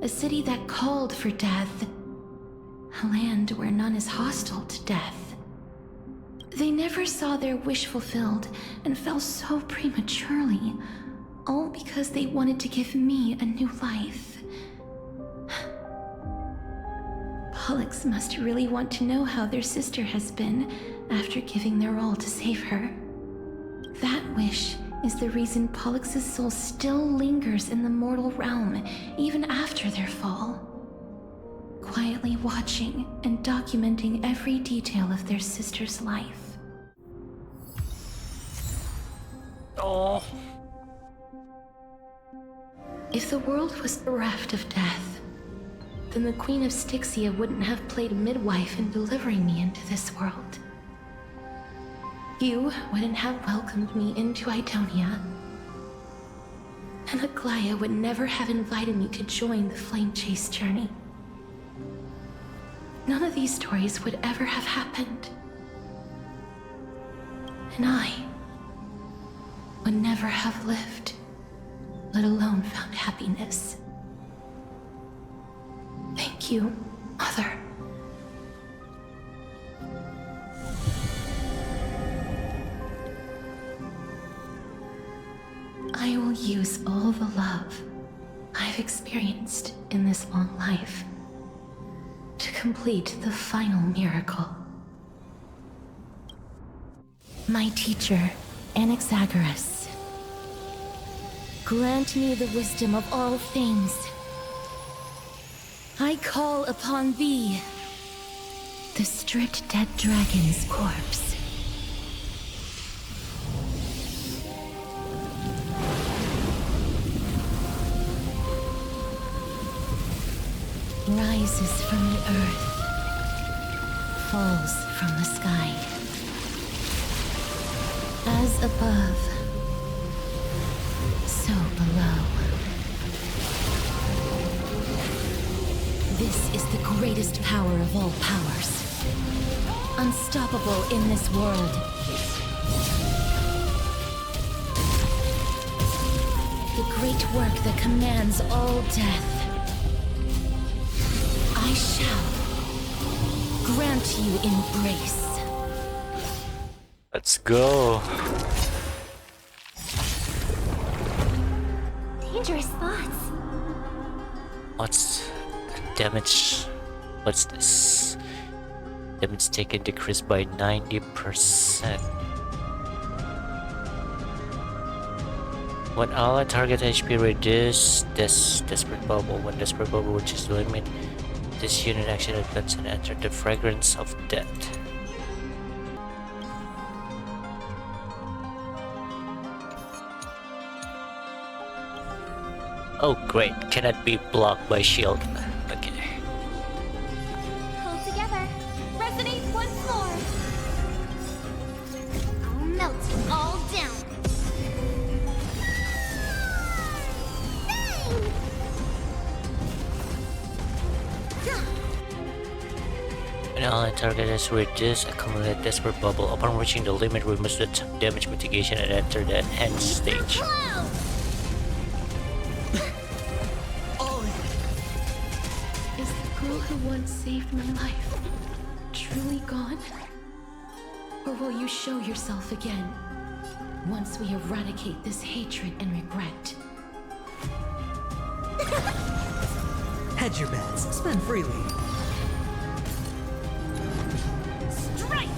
Speaker 4: a city that called for death, a land where none is hostile to death. They never saw their wish fulfilled and fell so prematurely, all because they wanted to give me a new life. Pollux must really want to know how their sister has been after giving their all to save her. That wish is the reason Pollux's soul still lingers in the mortal realm even after their fall, quietly watching and documenting every detail of their sister's life.
Speaker 1: Oh.
Speaker 4: If the world was bereft of death, then the Queen of Styxia wouldn't have played midwife in delivering me into this world. You wouldn't have welcomed me into Idonia, and Aglaya would never have invited me to join the Flame Chase journey. None of these stories would ever have happened. And I would never have lived, let alone found happiness. Thank you, Mother. I will use all the love I've experienced in this long life to complete the final miracle. My teacher, Anaxagoras, grant me the wisdom of all things. I call upon thee, the stripped dead dragon's corpse. Rises from the earth, falls from the sky. As above, so below. This is the greatest power of all powers. Unstoppable in this world. The great work that commands all death. I shall grant you embrace.
Speaker 1: Let's go.
Speaker 2: Dangerous thoughts.
Speaker 1: What's damage? What's this? Damage taken decreased by 90%. When ally target HP reduced, this desperate bubble. When desperate bubble reaches the limit, this unit action advances and enter the fragrance of death. Oh great, cannot be blocked by shield. Okay.
Speaker 2: Hold together. Resonate once more. I'll melt you all down. Bang!
Speaker 1: When all target is reduced, accumulate desperate bubble. Upon reaching the limit, remove the damage mitigation and enter the end stage.
Speaker 4: Is the girl who once saved my life truly gone? Or will you show yourself again once we eradicate this hatred and regret?
Speaker 13: Hedge your bets. Spend freely.
Speaker 2: Strike!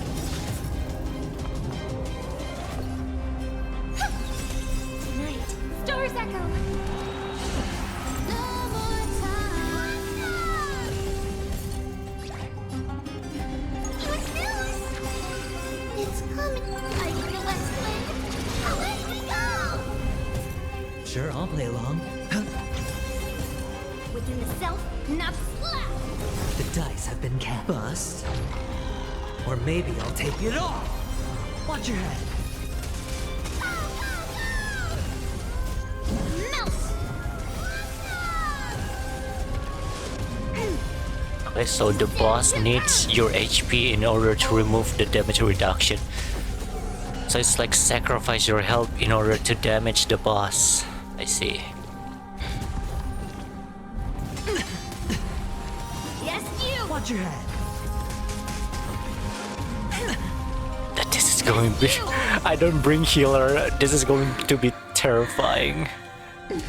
Speaker 2: Night. Stars echo. No more time. It's coming. I hear the west wind. Away we go!
Speaker 13: Sure, I'll play along.
Speaker 2: Within the self, not slap.
Speaker 13: The dice have been cast. Bust. Or maybe I'll take it off. Watch your head.
Speaker 2: Melt.
Speaker 1: Okay, so the boss needs your HP in order to remove the damage reduction. So it's like sacrifice your health in order to damage the boss. I see.
Speaker 2: Yes, you.
Speaker 13: Watch your head.
Speaker 1: That this is going to be. I don't bring healer. This is going to be terrifying.
Speaker 4: And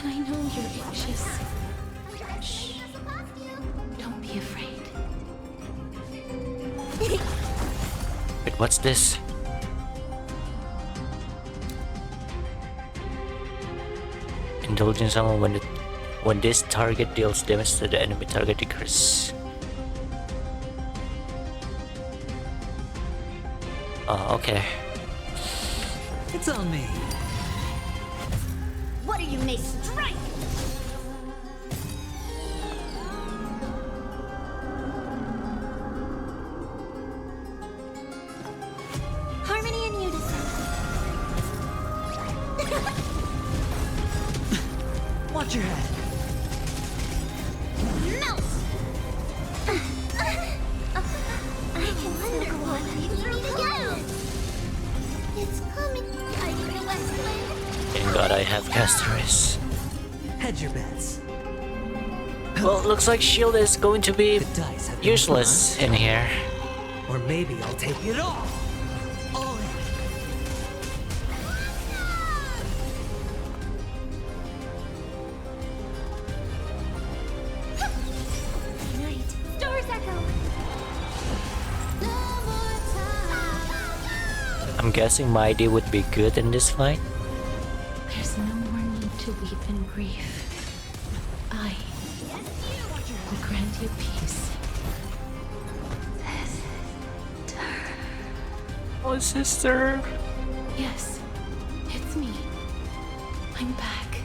Speaker 4: I know you're anxious. Shh. Don't be afraid.
Speaker 1: Wait, what's this? Indulging someone when this target deals damage to the enemy target decrease. Oh, okay.
Speaker 13: It's on me.
Speaker 2: What do you may strike? Harmony and unison.
Speaker 13: Watch your head.
Speaker 2: Melt. I can wonder what leads me to go. It's coming. I hear the west wind.
Speaker 1: Thank God I have casters.
Speaker 13: Hedge your bets.
Speaker 1: Well, it looks like shield is going to be
Speaker 13: The dice have been
Speaker 1: useless in here.
Speaker 13: bust. Or maybe I'll take it off. All in.
Speaker 2: Night. Stars echo. No more time.
Speaker 1: I'm guessing Mighty would be good in this fight.
Speaker 4: There's no more need to weep in grief. I will grant you peace.
Speaker 1: Oh, sister.
Speaker 4: Yes, it's me. I'm back.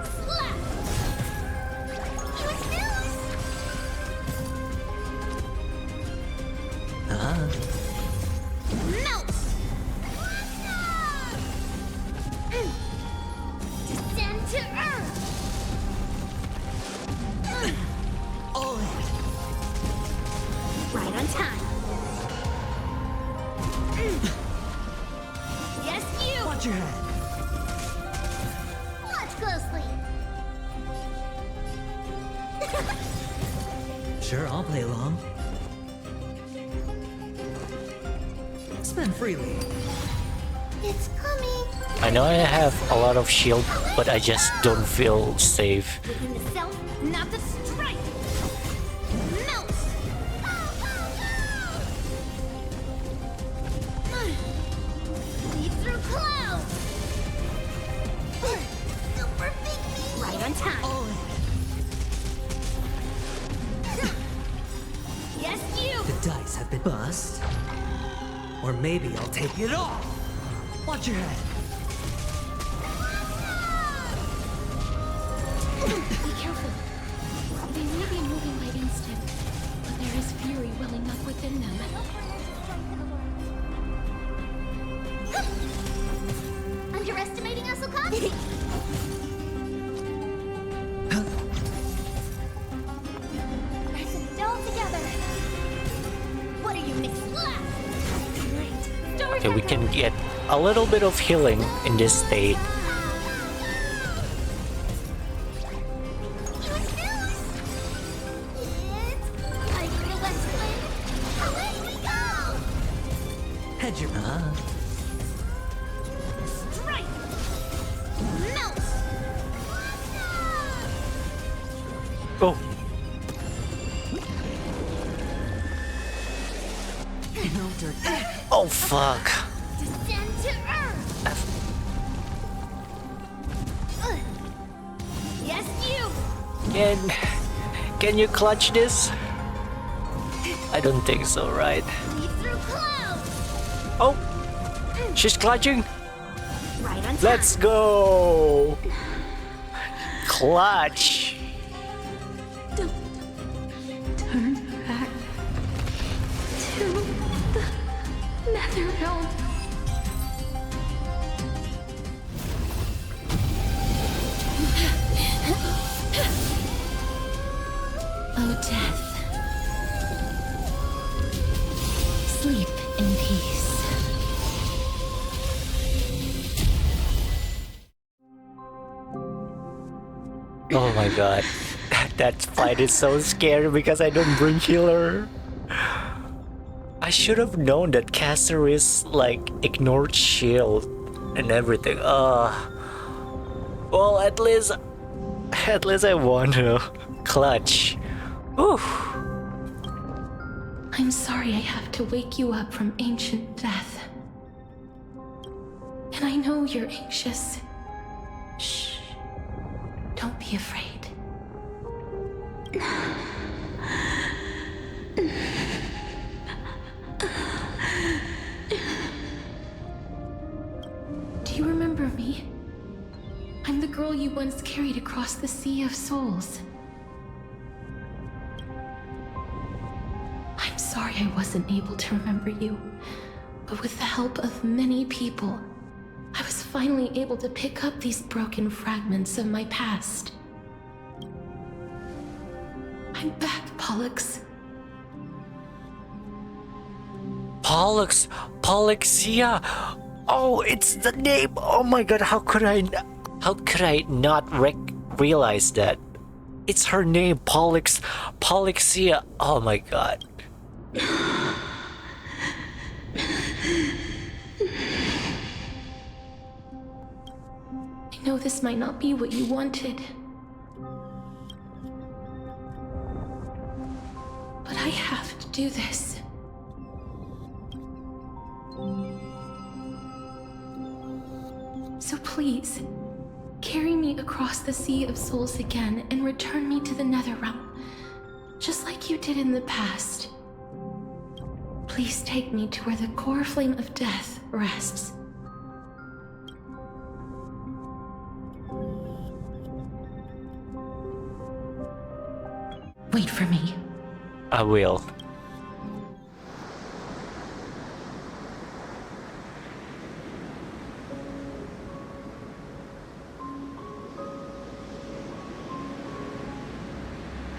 Speaker 2: Slap. What's this? Melt. Descend to earth.
Speaker 13: All in.
Speaker 2: Right on time. Yes, you.
Speaker 13: Watch your head.
Speaker 2: Watch closely.
Speaker 13: Sure, I'll play along. Spend freely.
Speaker 2: It's coming.
Speaker 1: I know I have a lot of shield, but I just don't feel safe.
Speaker 2: Within the self, not the strike. Melt. Lead through clouds. Super big me. Right on time.
Speaker 13: All in.
Speaker 2: Yes, you.
Speaker 13: The dice have been bust. Or maybe I'll take it off. Watch your head.
Speaker 4: Be careful. They may be moving by instinct, but there is fury welling up within them.
Speaker 2: Underestimating us, Okami?
Speaker 1: Okay, we can get a little bit of healing in this state.
Speaker 13: Head your
Speaker 1: Oh. Oh fuck.
Speaker 2: Descend to Earth. Yes, you.
Speaker 1: Can you clutch this? I don't think so, right?
Speaker 2: Lead through clouds.
Speaker 1: Oh, she's clutching.
Speaker 2: Right on time.
Speaker 1: Let's go. Clutch.
Speaker 4: Turn back to the nether realm. Oh, death. Sleep in peace.
Speaker 1: Oh my god. That fight is so scary because I don't bring healer. I should have known that caster is like ignored shield and everything. Well, at least I won to clutch. Whew.
Speaker 4: I'm sorry I have to wake you up from ancient death. And I know you're anxious. Shh. Don't be afraid. Do you remember me? I'm the girl you once carried across the Sea of Souls. I'm sorry I wasn't able to remember you, but with the help of many people, I was finally able to pick up these broken fragments of my past. I'm back, Pollux.
Speaker 1: Polluxia. Oh, it's the name. Oh my god, how could I not realize that? It's her name, Polluxia. Oh my god.
Speaker 4: I know this might not be what you wanted. But I have to do this. So please, carry me across the Sea of Souls again and return me to the Netherrealm, just like you did in the past. Please take me to where the core flame of death rests. Wait for me.
Speaker 1: I will.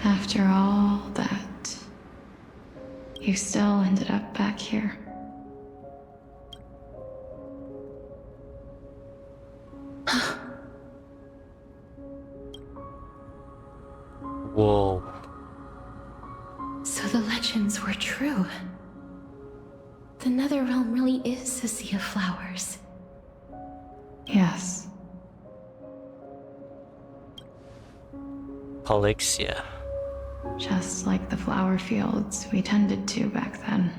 Speaker 14: After all that, you still ended up back here.
Speaker 1: Whoa.
Speaker 4: So the legends were true. The Netherrealm really is a sea of flowers.
Speaker 14: Yes.
Speaker 1: Polluxia.
Speaker 14: Just like the flower fields we tended to back then.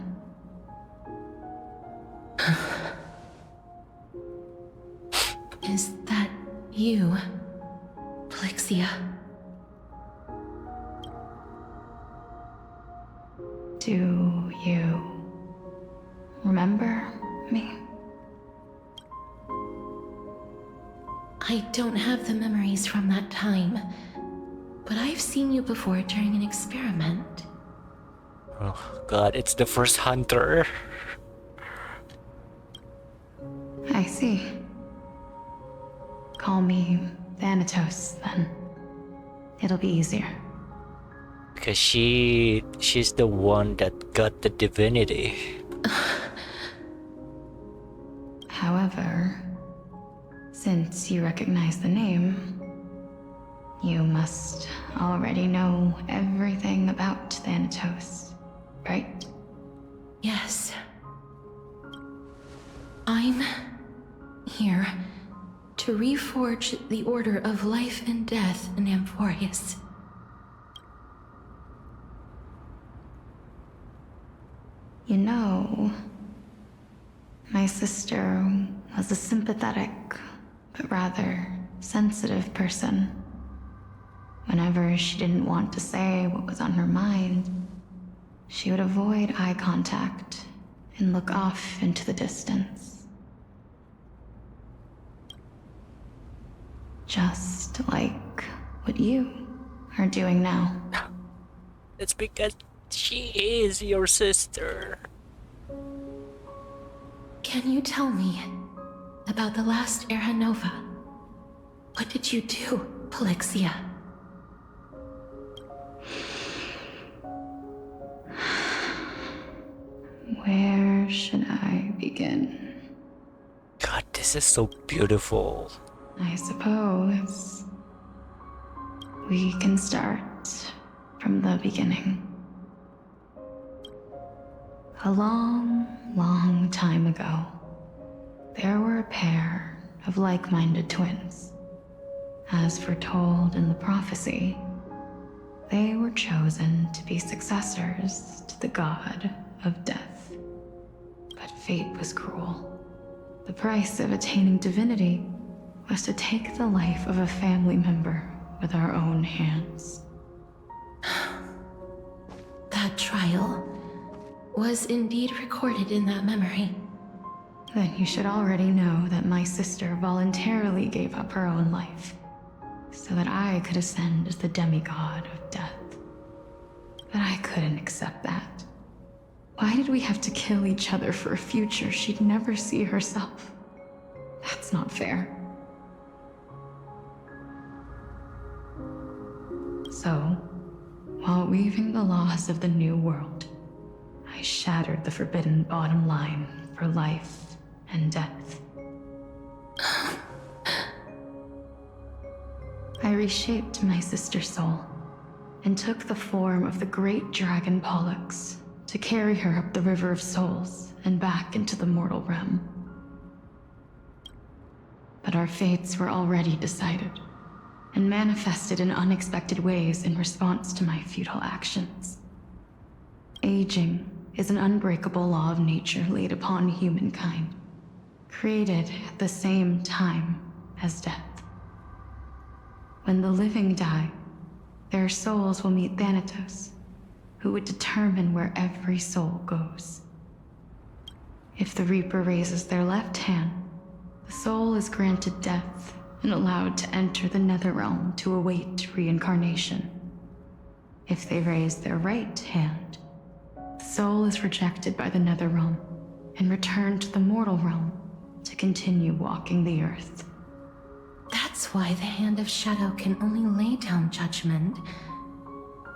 Speaker 4: Is that you, Polluxia?
Speaker 14: Do you remember me?
Speaker 4: I don't have the memories from that time, but I've seen you before during an experiment.
Speaker 1: Oh god, it's the first hunter.
Speaker 14: I see. Call me Thanatos, then. It'll be easier.
Speaker 1: Because she's the one that got the divinity.
Speaker 14: Since you recognize the name, you must already know everything about Thanatos, right?
Speaker 4: Yes. I'm here to reforge the order of life and death in Amphorius.
Speaker 14: You know, my sister was a sympathetic, but rather sensitive person. Whenever she didn't want to say what was on her mind, she would avoid eye contact and look off into the distance. Just like what you are doing now.
Speaker 1: It's because she is your sister.
Speaker 4: Can you tell me about the last Era Nova? What did you do, Polixia?
Speaker 14: Where should I begin?
Speaker 1: God, this is so beautiful.
Speaker 14: I suppose we can start from the beginning. A long, long time ago, there were a pair of like-minded twins. As foretold in the prophecy, they were chosen to be successors to the god of death. But fate was cruel. The price of attaining divinity was to take the life of a family member with our own hands.
Speaker 4: That trial was indeed recorded in that memory.
Speaker 14: Then you should already know that my sister voluntarily gave up her own life, so that I could ascend as the demigod of death. But I couldn't accept that. Why did we have to kill each other for a future she'd never see herself? That's not fair. So, while weaving the laws of the new world, I shattered the forbidden bottom line for life and death. I reshaped my sister's soul and took the form of the great dragon Pollux to carry her up the River of Souls and back into the mortal realm. But our fates were already decided and manifested in unexpected ways in response to my futile actions. Aging is an unbreakable law of nature laid upon humankind, created at the same time as death. When the living die, their souls will meet Thanatos, who would determine where every soul goes. If the Reaper raises their left hand, the soul is granted death and allowed to enter the Netherrealm to await reincarnation. If they raise their right hand, the soul is rejected by the Netherrealm and returned to the mortal realm to continue walking the earth.
Speaker 4: That's why the Hand of Shadow can only lay down judgment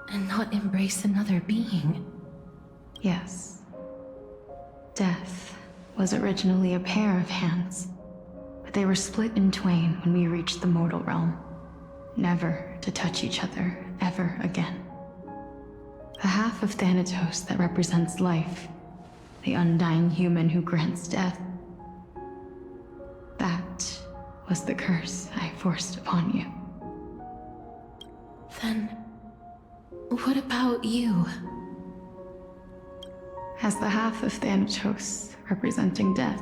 Speaker 4: and not embrace another being.
Speaker 14: Yes. Death was originally a pair of hands, but they were split in twain when we reached the mortal realm, never to touch each other ever again. The half of Thanatos that represents life, the undying human who grants death, that was the curse I forced upon you.
Speaker 4: Then, what about you?
Speaker 14: As the half of Thanatos representing death,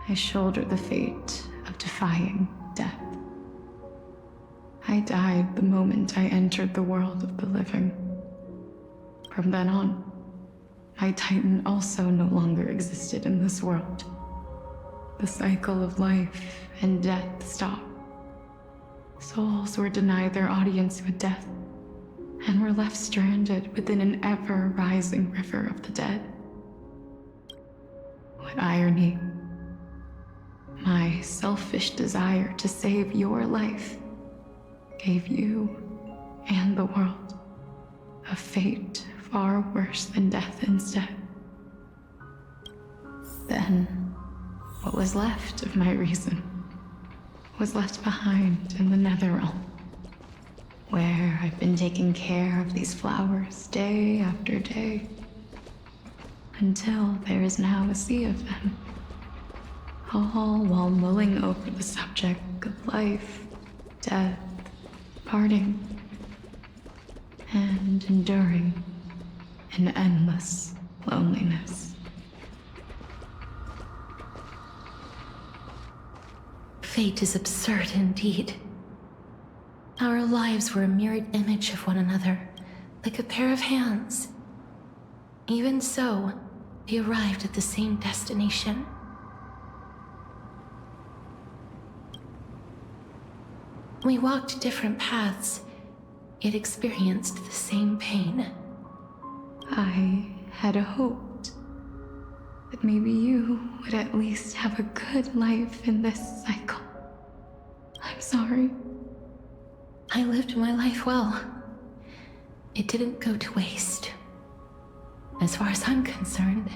Speaker 14: I shoulder the fate of defying death. I died the moment I entered the world of the living. From then on, my Titan also no longer existed in this world. The cycle of life and death stopped. Souls were denied their audience with death, and were left stranded within an ever-rising river of the dead. What irony. My selfish desire to save your life gave you and the world a fate far worse than death instead. Then, what was left of my reason was left behind in the Netherrealm, where I've been taking care of these flowers day after day, until there is now a sea of them, all while mulling over the subject of life, death, parting, and enduring an endless loneliness.
Speaker 4: Fate is absurd indeed. Our lives were a mirrored image of one another, like a pair of hands. Even so, we arrived at the same destination. We walked different paths, yet experienced the same pain.
Speaker 14: I had hoped that maybe you would at least have a good life in this cycle. I'm sorry.
Speaker 4: I lived my life well. It didn't go to waste. As far as I'm concerned,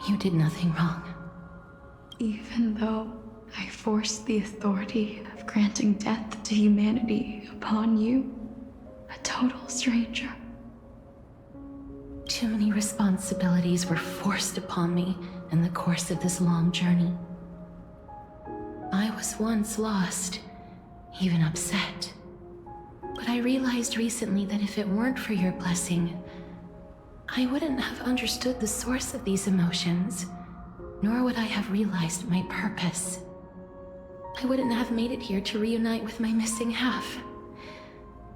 Speaker 4: you did nothing wrong.
Speaker 14: Even though I forced the authority of granting death to humanity upon you, a total stranger.
Speaker 4: Too many responsibilities were forced upon me in the course of this long journey. I was once lost, even upset. But I realized recently that if it weren't for your blessing, I wouldn't have understood the source of these emotions, nor would I have realized my purpose. I wouldn't have made it here to reunite with my missing half.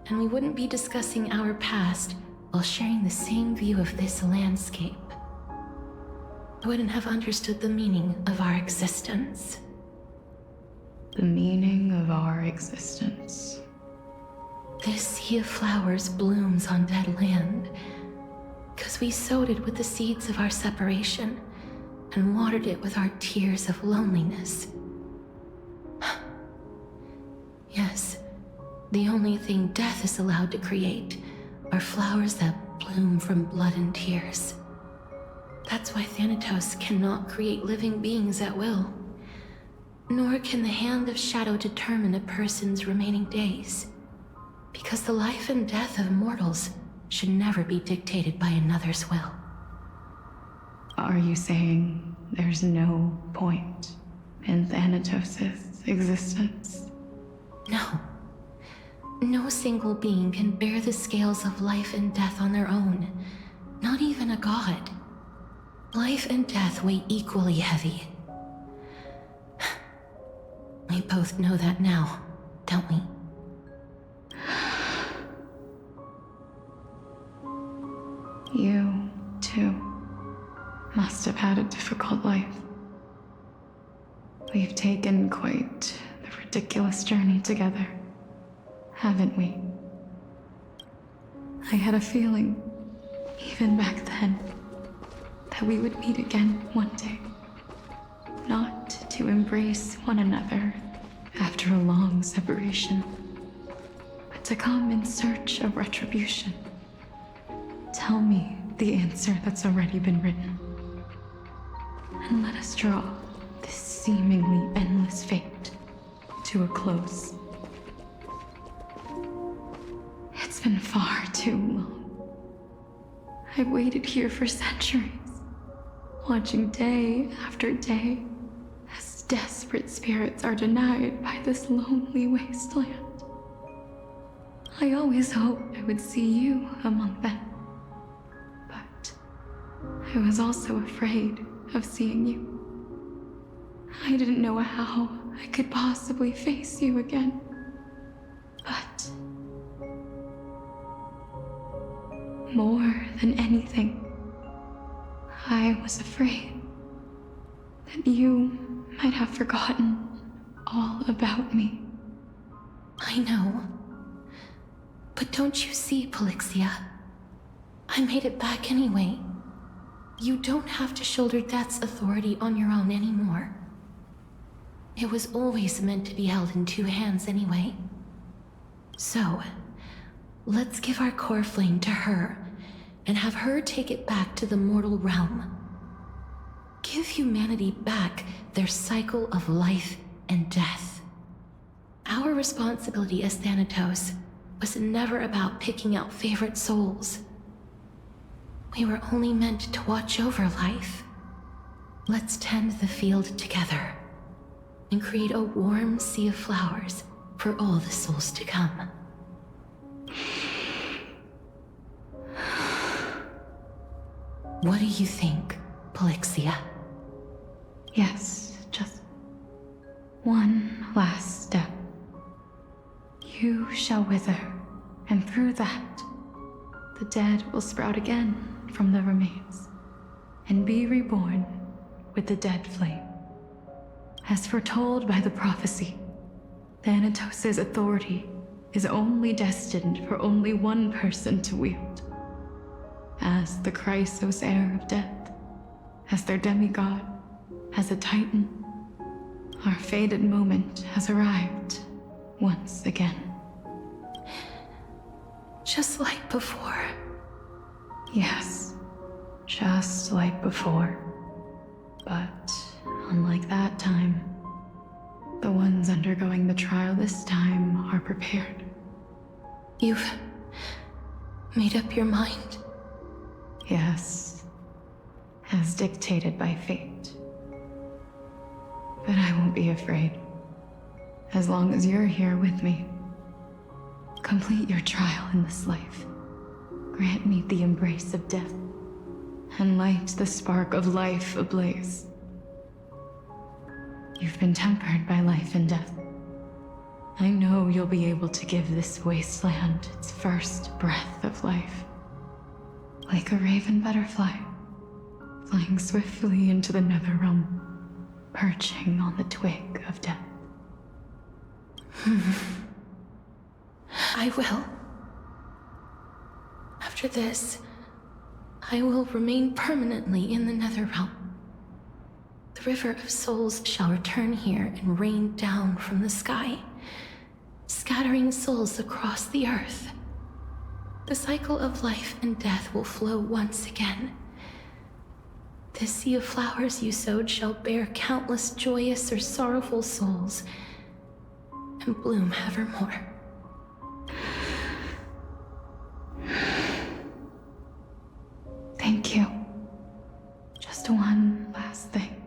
Speaker 4: And we wouldn't be discussing our past while sharing the same view of this landscape. I wouldn't have understood the meaning of our existence.
Speaker 14: The meaning of our existence.
Speaker 4: This sea of flowers blooms on dead land, because we sowed it with the seeds of our separation and watered it with our tears of loneliness. Yes, the only thing death is allowed to create are flowers that bloom from blood and tears. That's why Thanatos cannot create living beings at will, nor can the Hand of Shadow determine a person's remaining days, because the life and death of mortals should never be dictated by another's will.
Speaker 14: Are you saying there's no point in Thanatos' existence?
Speaker 4: No. No single being can bear the scales of life and death on their own, not even a god. Life and death weigh equally heavy. We both know that now, don't we?
Speaker 14: You, too, must have had a difficult life. We've taken quite the ridiculous journey together, haven't we? I had a feeling, even back then, that we would meet again one day. Not to embrace one another after a long separation, but to come in search of retribution. Tell me the answer that's already been written, and let us draw this seemingly endless fate to a close. It's been far too long. I've waited here for centuries, watching day after day as desperate spirits are denied by this lonely wasteland. I always hoped I would see you among them. But I was also afraid of seeing you. I didn't know how I could possibly face you again. But more than anything, I was afraid that you might have forgotten all about me.
Speaker 4: I know. But don't you see, Polixia? I made it back anyway. You don't have to shoulder death's authority on your own anymore. It was always meant to be held in two hands anyway. So, let's give our core flame to her, and have her take it back to the mortal realm. Give humanity back their cycle of life and death. responsibility as Thanatos was never about picking out favorite souls. We were only meant to watch over life. Let's tend the field together and create a warm sea of flowers for all the souls to come. What do you think, Polixia?
Speaker 14: Yes, just one last step. You shall wither, and through that, the dead will sprout again from the remains, and be reborn with the dead flame. As foretold by the prophecy, Thanatos' authority is only destined for only one person to wield. As the Chrysos heir of death, as their demigod, as a titan, our fated moment has arrived once again.
Speaker 4: Just like before.
Speaker 14: Yes, just like before. But unlike that time, the ones undergoing the trial this time are prepared.
Speaker 4: You've made up your mind?
Speaker 14: Yes, as dictated by fate. But I won't be afraid. As long as you're here with me. Complete your trial in this life. Grant me the embrace of death, and light the spark of life ablaze. You've been tempered by life and death. I know you'll be able to give this wasteland its first breath of life. Like a raven butterfly, flying swiftly into the netherrealm, perching on the twig of death.
Speaker 4: I will. After this, I will remain permanently in the Netherrealm. The River of Souls shall return here and rain down from the sky, scattering souls across the earth. The cycle of life and death will flow once again. This sea of flowers you sowed shall bear countless joyous or sorrowful souls, and bloom evermore.
Speaker 14: Thank you. Just one last thing.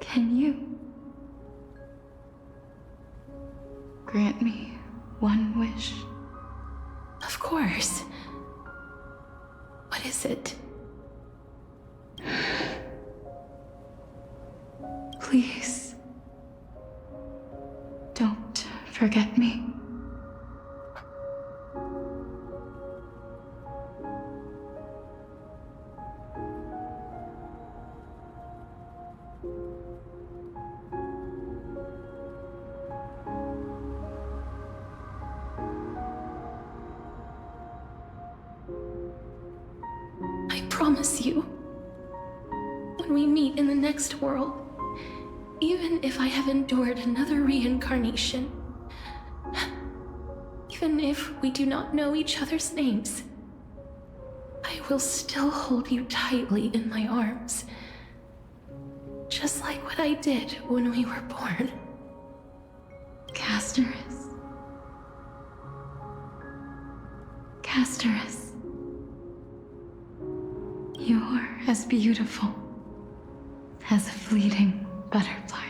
Speaker 14: Can you grant me one wish?
Speaker 4: Of course. What is it?
Speaker 14: Please, don't forget me.
Speaker 4: I promise you, when we meet in the next world, even if I have endured another reincarnation, even if we do not know each other's names, I will still hold you tightly in my arms, just like what I did when we were born.
Speaker 14: Casterus. Casterus. You're as beautiful as a fleeting butterfly.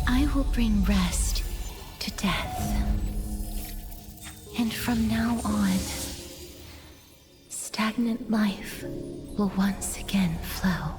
Speaker 4: I will bring rest to death. And from now on, stagnant life will once again flow.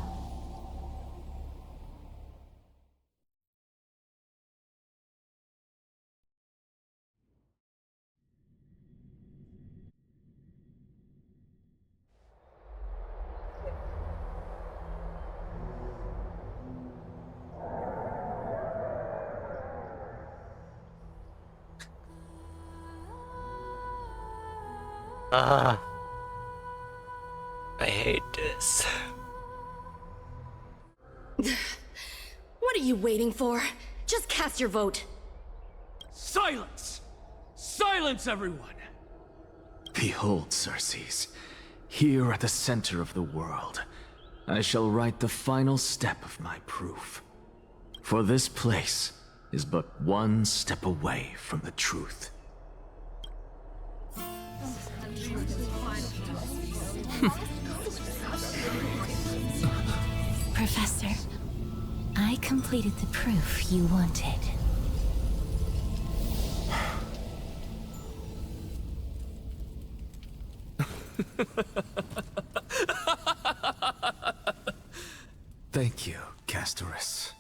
Speaker 1: I hate this.
Speaker 15: What are you waiting for? Just cast your vote.
Speaker 10: Silence!
Speaker 6: Silence, everyone! Behold, Circes, here at the center of the world, I shall write the final step of my proof. For this place is but one step away from the truth.
Speaker 4: Professor, I completed the proof you wanted.
Speaker 6: Thank you, Castorus.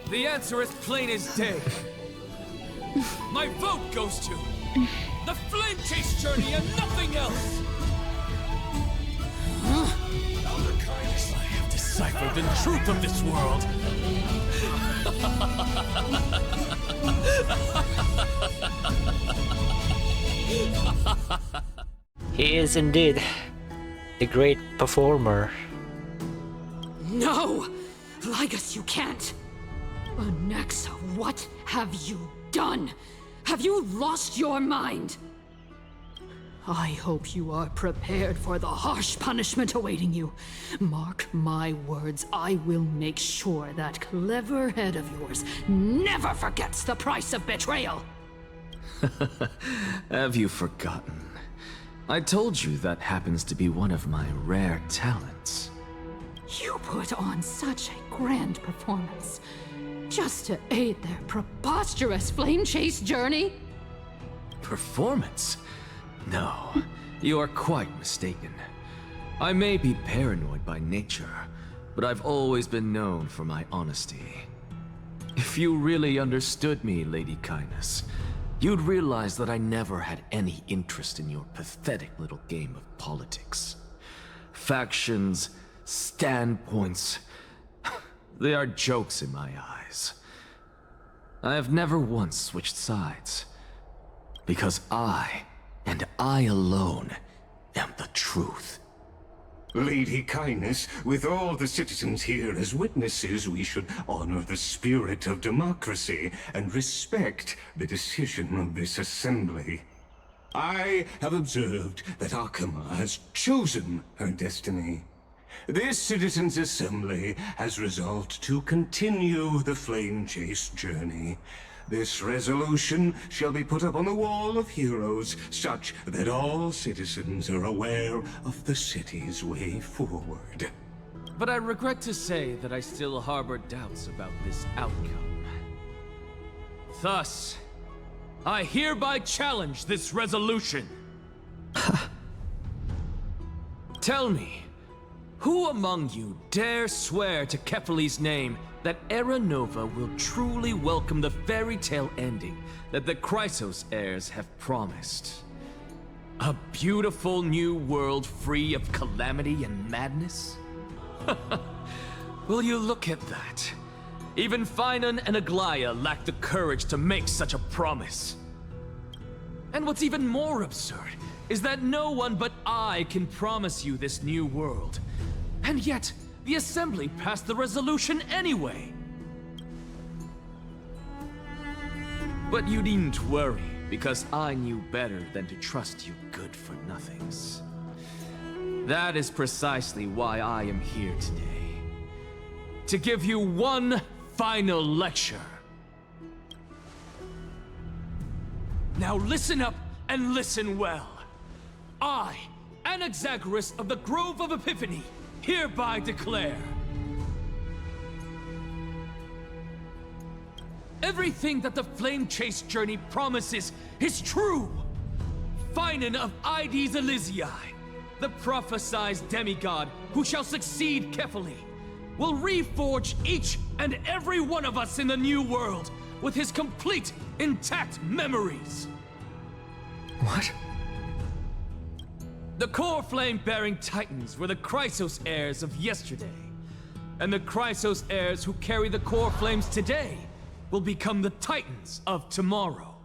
Speaker 6: The answer is plain as day. My vote goes to the Flame Chase Journey and nothing else! I have deciphered the truth of this world!
Speaker 1: He is indeed the great performer.
Speaker 8: No! Ligus, you can't! Onyxa, what have you done? Have you lost your mind? I hope you are prepared for the harsh punishment awaiting you. Mark my words, I will make sure that clever head of yours never forgets the price of betrayal.
Speaker 6: Have you forgotten? I told you that happens to be one of my rare talents.
Speaker 8: You put on such a grand performance just to aid their preposterous flame chase journey?
Speaker 6: Performance? No, you are quite mistaken. I may be paranoid by nature, but I've always been known for my honesty. If you really understood me, Lady Kindness, you'd realize that I never had any interest in your pathetic little game of politics. Factions, standpoints, they are jokes in my eyes. I have never once switched sides, because I, and I alone, am the truth.
Speaker 5: Lady Kindness, with all the citizens here as witnesses, we should honor the spirit of democracy and respect the decision of this assembly. I have observed that Akama has chosen her destiny. This citizens' assembly has resolved to continue the flame chase journey. This resolution shall be put up on the Wall of Heroes, such that all citizens are aware of the city's way forward.
Speaker 6: But I regret to say that I still harbor doubts about this outcome. Thus, I hereby challenge this resolution. Tell me, who among you dare swear to Kefali's name that Era Nova will truly welcome the fairy tale ending that the Chrysos heirs have promised? A beautiful new world free of calamity and madness? Will you look at that? Even Finan and Aglaya lack the courage to make such a promise. And what's even more absurd is that no one but I can promise you this new world. And yet, the Assembly passed the resolution anyway. But you needn't worry, because I knew better than to trust you good-for-nothings. That is precisely why I am here today. To give you one final lecture. Now listen up and listen well. I, Anaxagoras of the Grove of Epiphany, hereby declare everything that the Flame Chase journey promises is true. Finan of Ides Elysiae, the prophesized demigod who shall succeed Kefali, will reforge each and every one of us in the new world with his complete, intact memories.
Speaker 13: What?
Speaker 6: The core flame-bearing titans were the Chrysos heirs of yesterday, and the Chrysos heirs who carry the core flames today will become the titans of tomorrow.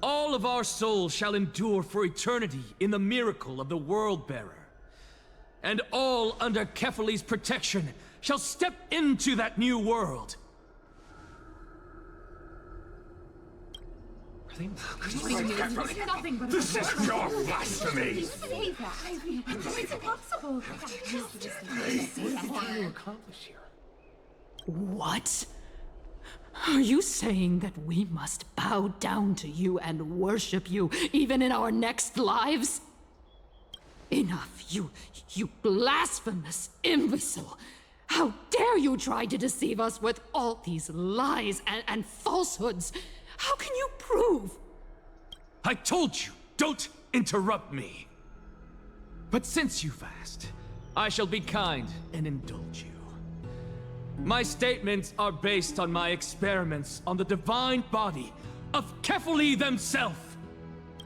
Speaker 6: All of our souls shall endure for eternity in the miracle of the World-Bearer, and all under Kefali's protection shall step into that new world.
Speaker 12: nothing.
Speaker 3: Nothing but
Speaker 5: This is pure blasphemy!
Speaker 3: Say that. It's impossible.
Speaker 12: What are you accomplish here?
Speaker 8: What? Are you saying that we must bow down to you and worship you even in our next lives? Enough, you blasphemous imbecile! How dare you try to deceive us with all these lies and falsehoods? How can you prove?
Speaker 6: I told you, don't interrupt me. But since you've asked, I shall be kind and indulge you. My statements are based on my experiments on the divine body of Kefali themselves.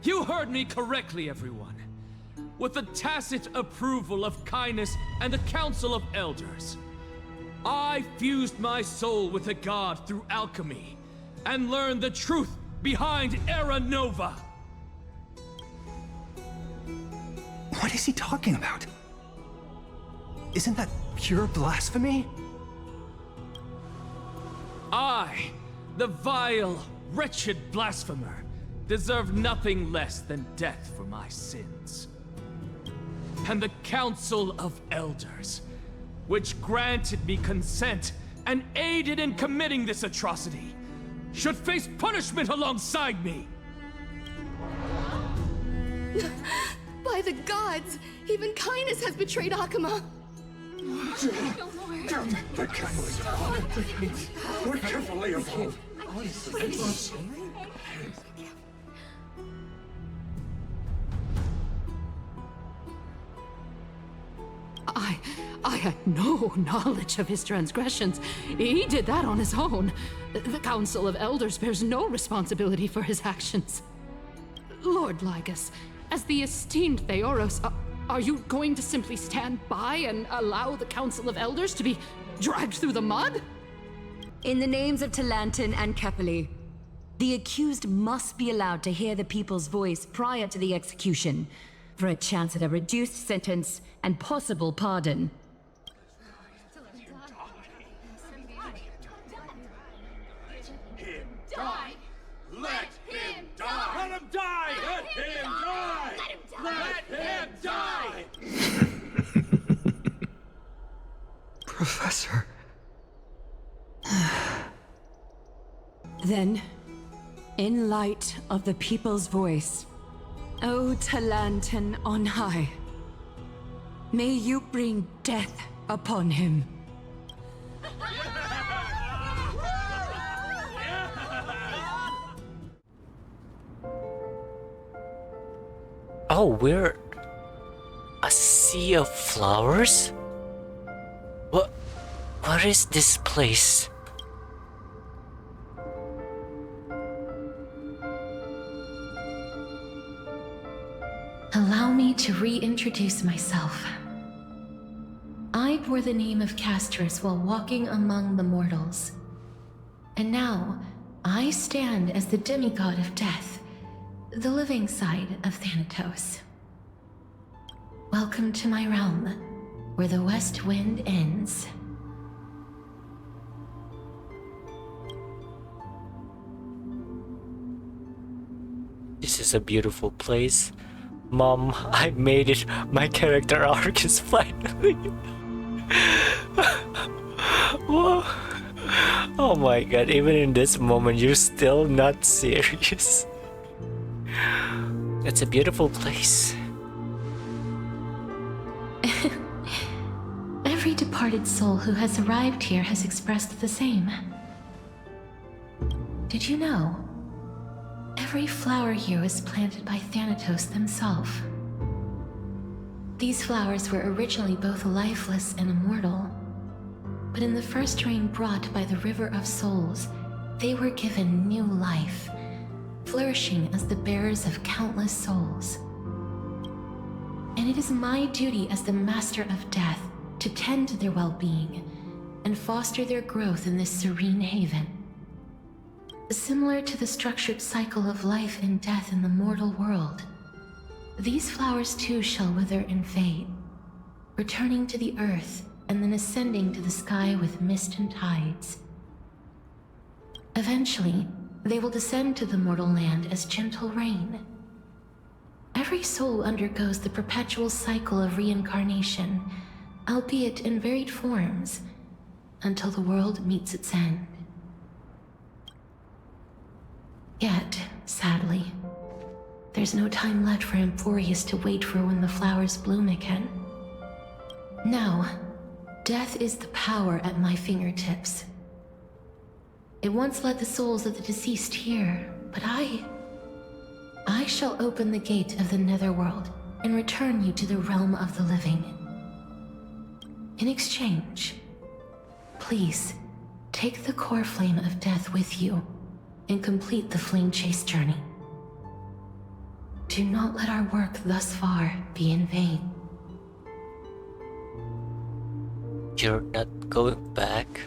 Speaker 6: You heard me correctly, everyone. With the tacit approval of kindness and the Council of Elders, I fused my soul with a god through alchemy and learned the truth behind Era Nova.
Speaker 15: What is he talking about? Isn't that pure blasphemy?
Speaker 6: I, the vile, wretched blasphemer, deserve nothing less than death for my sins. And the Council of Elders, which granted me consent and aided in committing this atrocity, should face punishment alongside me.
Speaker 3: By the gods, even kindness has betrayed Akuma.
Speaker 5: The candles are on. We're carefully evolved.
Speaker 8: I had no knowledge of his transgressions. He did that on his own. The Council of Elders bears no responsibility for his actions. Lord Lygus, as the esteemed Theoros, are you going to simply stand by and allow the Council of Elders to be dragged through the mud?
Speaker 9: In the names of Talantin and Kepali, the accused must be allowed to hear the people's voice prior to the execution, for a chance at a reduced sentence and possible pardon.
Speaker 10: Die! Let him die! Let him die! Let him die! Let him die!
Speaker 15: Professor.
Speaker 9: Then, in light of the people's voice, O Talantin on high, may you bring death upon him.
Speaker 1: Oh, we're a sea of flowers? What is this place?
Speaker 4: Allow me to reintroduce myself. I bore the name of Castrus while walking among the mortals. And now, I stand as the demigod of death, the living side of Thanatos. Welcome to my realm, where the west wind ends.
Speaker 1: This is a beautiful place. Mom, I made it. My character arc is finally. Whoa. Oh my god, even in this moment, you're still not serious. It's a beautiful place.
Speaker 4: Every departed soul who has arrived here has expressed the same. Did you know? Every flower here was planted by Thanatos themselves. These flowers were originally both lifeless and immortal, but in the first rain brought by the River of Souls, they were given new life, flourishing as the bearers of countless souls. And it is my duty as the Master of Death to tend to their well-being and foster their growth in this serene haven. Similar to the structured cycle of life and death in the mortal world, these flowers too shall wither and fade, returning to the earth and then ascending to the sky with mist and tides. Eventually, They will descend to the mortal land as gentle rain. Every soul undergoes the perpetual cycle of reincarnation, albeit in varied forms, until the world meets its end. Yet, sadly, there's no time left for Emporius to wait for when the flowers bloom again. Now, death is the power at my fingertips. It once led the souls of the deceased here, but I shall open the gate of the netherworld and return you to the realm of the living. In exchange, please, take the core flame of death with you and complete the flame chase journey. Do not let our work thus far be in vain.
Speaker 1: You're not going back?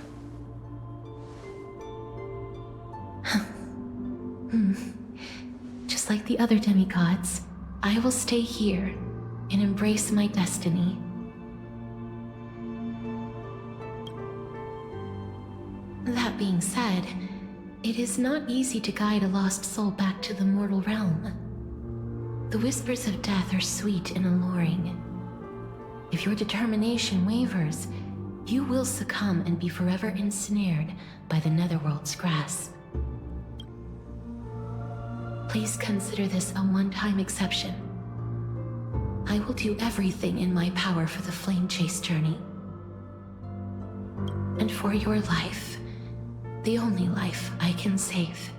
Speaker 4: Just like the other demigods, I will stay here and embrace my destiny. That being said, it is not easy to guide a lost soul back to the mortal realm. The whispers of death are sweet and alluring. If your determination wavers, you will succumb and be forever ensnared by the netherworld's grasp. Please consider this a one-time exception. I will do everything in my power for the flame chase journey. And for your life, the only life I can save.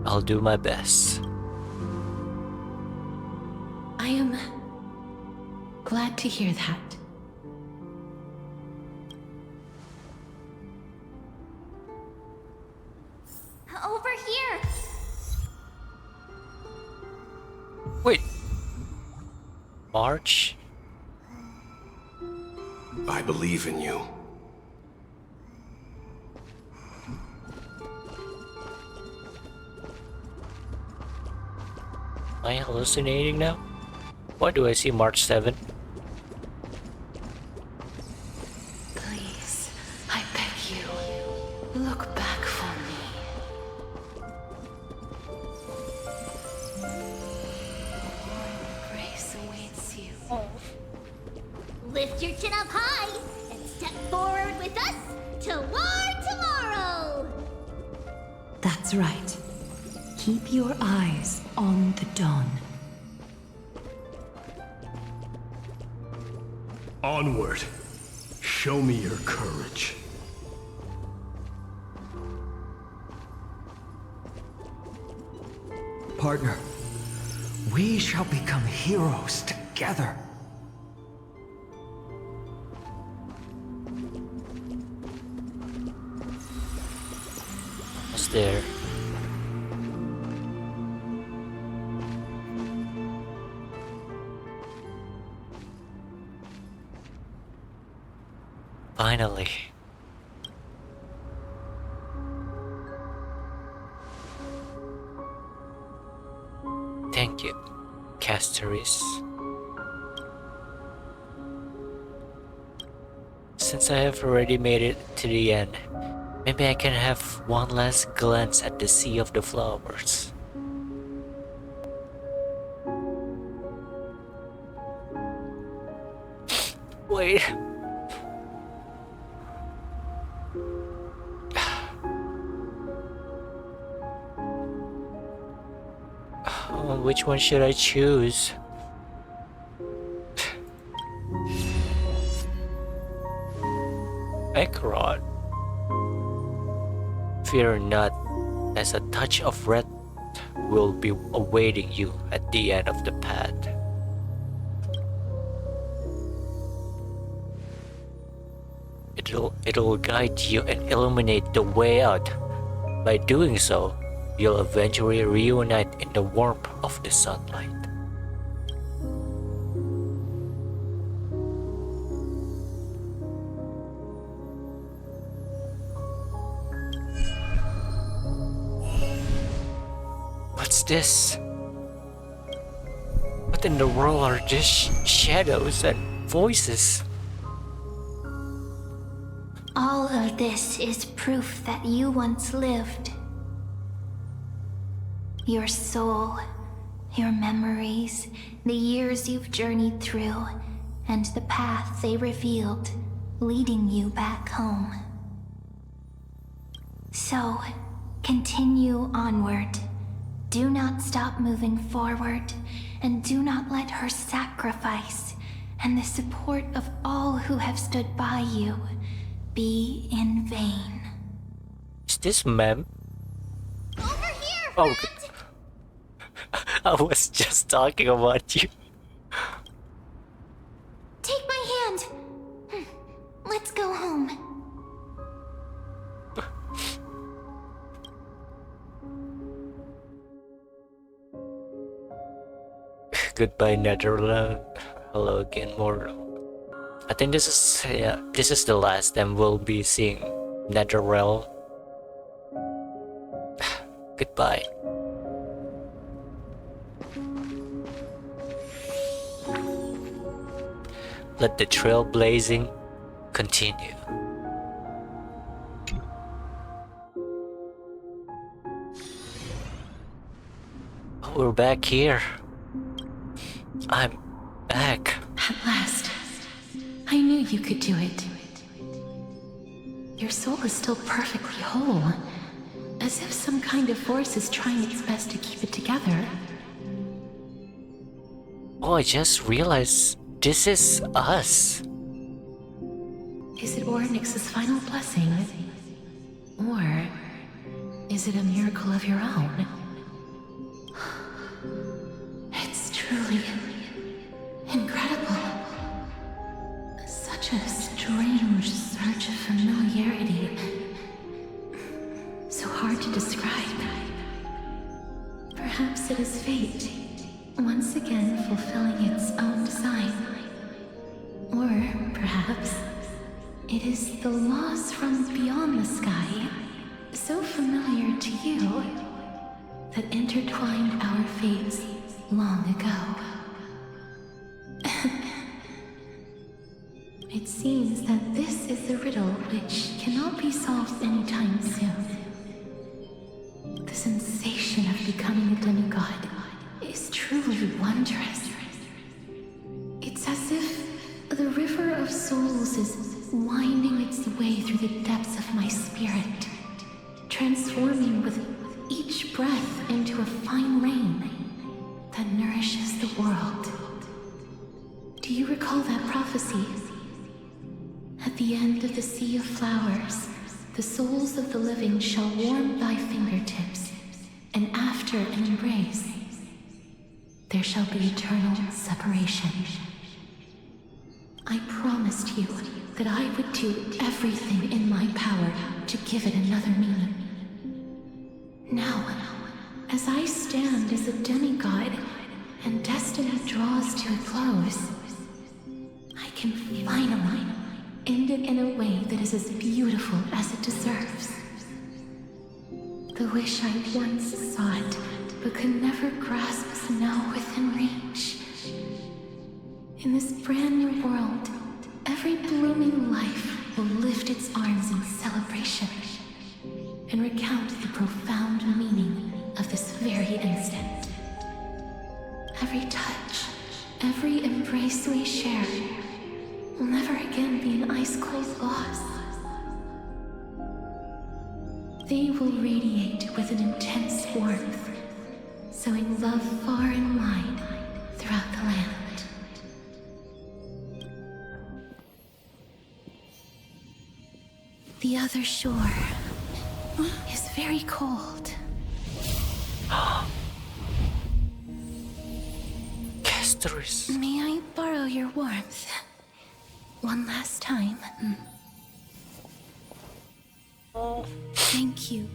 Speaker 1: I'll do my best.
Speaker 4: I am glad to hear that.
Speaker 2: Over here!
Speaker 1: Wait. March?
Speaker 12: I believe in you.
Speaker 1: Am I hallucinating now? Why do I see March 7?
Speaker 4: Please, I beg you, look back for me. Grace awaits you.
Speaker 2: Lift your chin up high and step forward with us toward tomorrow!
Speaker 7: That's right. Keep your eyes on the dawn.
Speaker 12: Onward. Show me your courage.
Speaker 13: Partner, we shall become heroes together.
Speaker 1: What's there? Finally. Thank you, Castoris. Since I have already made it to the end, maybe I can have one last glance at the Sea of the Flowers. Wait. Which one should I choose? Ekrod. Fear not, as a touch of red will be awaiting you at the end of the path. It'll guide you and illuminate the way out. By doing so, you'll eventually reunite in the warmth of the sunlight. What's this? What in the world are these shadows and voices?
Speaker 2: All of this is proof that you once lived. Your soul, your memories, the years you've journeyed through, and the path they revealed, leading you back home. So, continue onward. Do not stop moving forward, and do not let her sacrifice and the support of all who have stood by you be in vain.
Speaker 1: Is this mem?
Speaker 2: Over here,
Speaker 1: Oh, I was just talking about you.
Speaker 2: take my hand. Let's go home.
Speaker 1: Goodbye, Netherland. Hello again, more. I think this is the last time we'll be seeing Netherrealm. Goodbye. Let the trailblazing continue. Oh, we're back here. I'm back.
Speaker 4: At last. I knew you could do it. Your soul is still perfectly whole. As if some kind of force is trying its best to keep it together.
Speaker 1: Oh, I just realized this is us.
Speaker 4: Is it Ornyx's final blessing? Or is it a miracle of your own? It's truly incredible. Such a strange surge of familiarity. So hard to describe. Perhaps it is fate, once again fulfilling its own design. Or perhaps it is the laws from beyond the sky, so familiar to you, that intertwined our fates long ago. It seems that this is the riddle which cannot be solved anytime soon. The sensation of becoming a demigod is truly wondrous. It's as if the river of souls is winding its way through the depths of my spirit, transforming with each breath into a fine rain that nourishes the world. Do you recall that prophecy? At the end of the sea of flowers, the souls of the living shall warm thy fingertips, and after an embrace, there shall be eternal separation. I promised you that I would do everything in my power to give it another meaning. Now, as I stand as a demigod and destiny draws to a close, I can finally end it in a way that is as beautiful as it deserves. The wish I once sought but could never grasp is now within reach. In this brand new world, every blooming life will lift its arms in celebration and recount the profound meaning of this very instant. Every touch, every embrace we share will never again be an ice-cold loss. They will radiate with an intense warmth, sowing love far and wide throughout the land. The other shore is very cold.
Speaker 1: Casterus.
Speaker 4: May I borrow your warmth? One last time. Thank you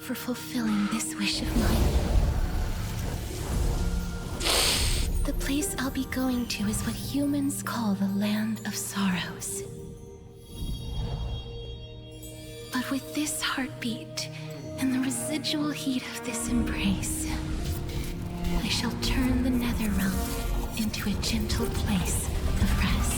Speaker 4: for fulfilling this wish of mine. The place I'll be going to is what humans call the Land of Sorrows. But with this heartbeat and the residual heat of this embrace, I shall turn the Netherrealm into a gentle place of rest.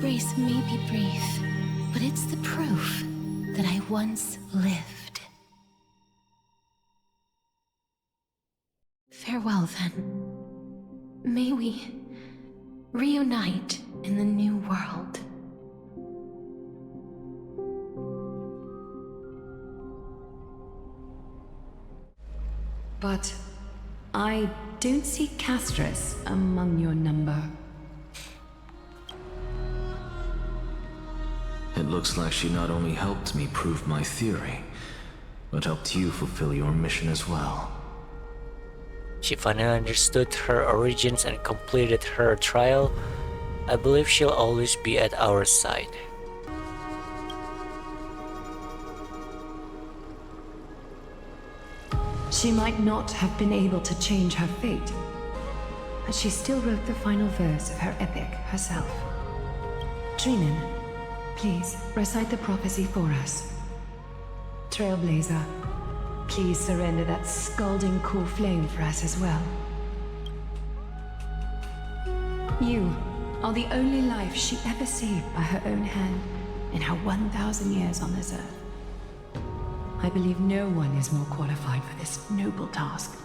Speaker 4: embrace may be brief, but it's the proof that I once lived. Farewell, then. May we reunite in the new world.
Speaker 9: But I don't see Castris among your number.
Speaker 6: It looks like she not only helped me prove my theory, but helped you fulfill your mission as well.
Speaker 1: She finally understood her origins and completed her trial. I believe she'll always be at our side.
Speaker 9: She might not have been able to change her fate, but she still wrote the final verse of her epic herself. Trinan, please recite the prophecy for us. Trailblazer, please surrender that scalding cool flame for us as well. You are the only life she ever saved by her own hand in her 1,000 years on this earth. I believe no one is more qualified for this noble task.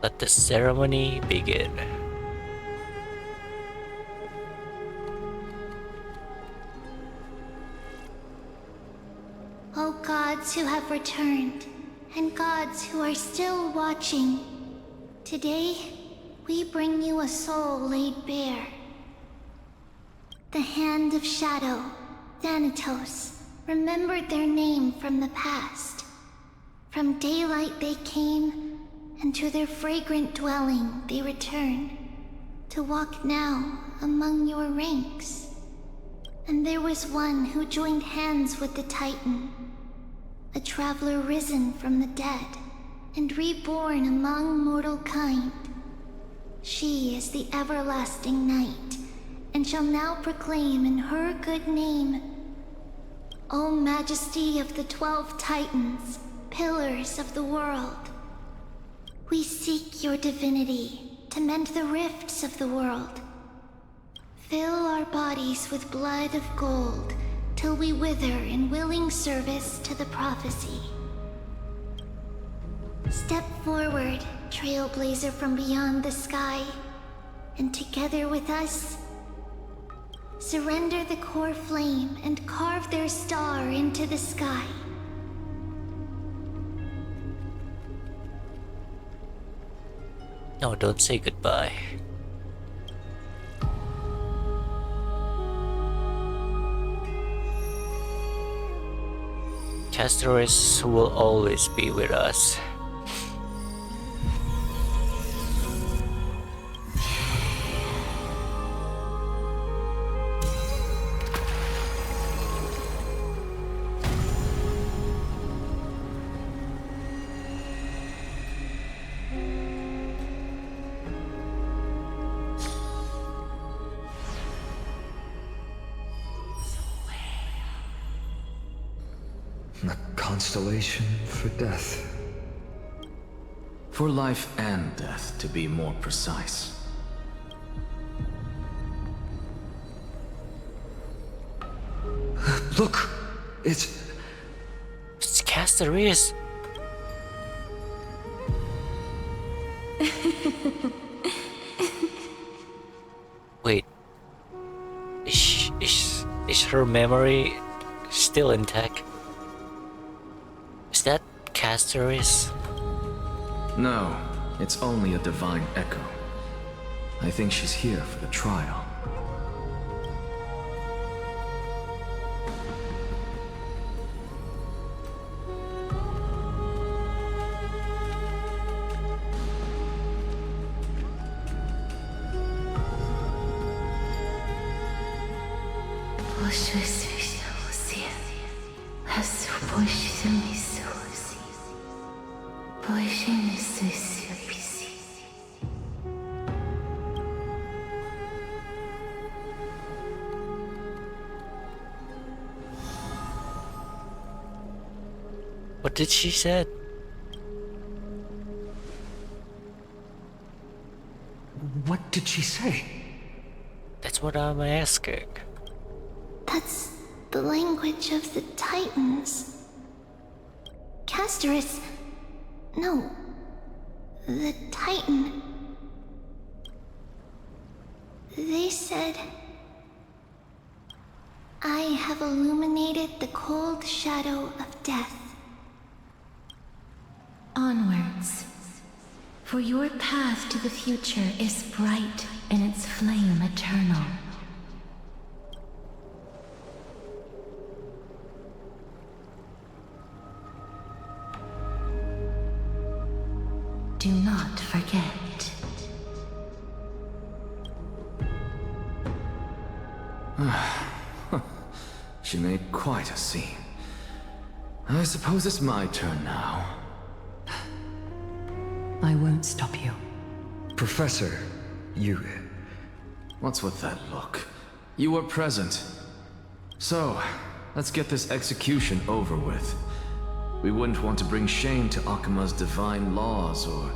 Speaker 1: Let the ceremony begin.
Speaker 2: O gods who have returned, and gods who are still watching, today we bring you a soul laid bare. The Hand of Shadow, Thanatos, remembered their name from the past. From daylight they came, and to their fragrant dwelling they return, to walk now among your ranks. And there was one who joined hands with the Titan, a traveler risen from the dead, and reborn among mortal kind. She is the everlasting night, and shall now proclaim in her good name, O Majesty of the 12 Titans, pillars of the world, we seek your divinity to mend the rifts of the world. Fill our bodies with blood of gold till we wither in willing service to the prophecy. Step forward, trailblazer from beyond the sky, and together with us, surrender the core flame and carve their star into the sky.
Speaker 1: No, don't say goodbye. Castoris will always be with us.
Speaker 16: A constellation for death.
Speaker 6: For life and death, to be more precise.
Speaker 16: Look! It's
Speaker 1: Castoris! Wait. Is her memory still intact? Is that Castoris?
Speaker 6: No, it's only a divine echo. I think she's here for the trial.
Speaker 1: What did she say?
Speaker 15: What did she say?
Speaker 1: That That's what I'm asking.
Speaker 2: That's the language of the Titans. Castorus... No. The Titan... They said... I have illuminated the cold shadow of death.
Speaker 4: Onwards. For your path to the future is bright and its flame eternal. Do not forget.
Speaker 6: She made quite a scene. I suppose it's my turn now.
Speaker 7: I won't stop you.
Speaker 16: Professor, you...
Speaker 6: What's with that look? You were present. So, let's get this execution over with. We wouldn't want to bring shame to Akuma's divine laws or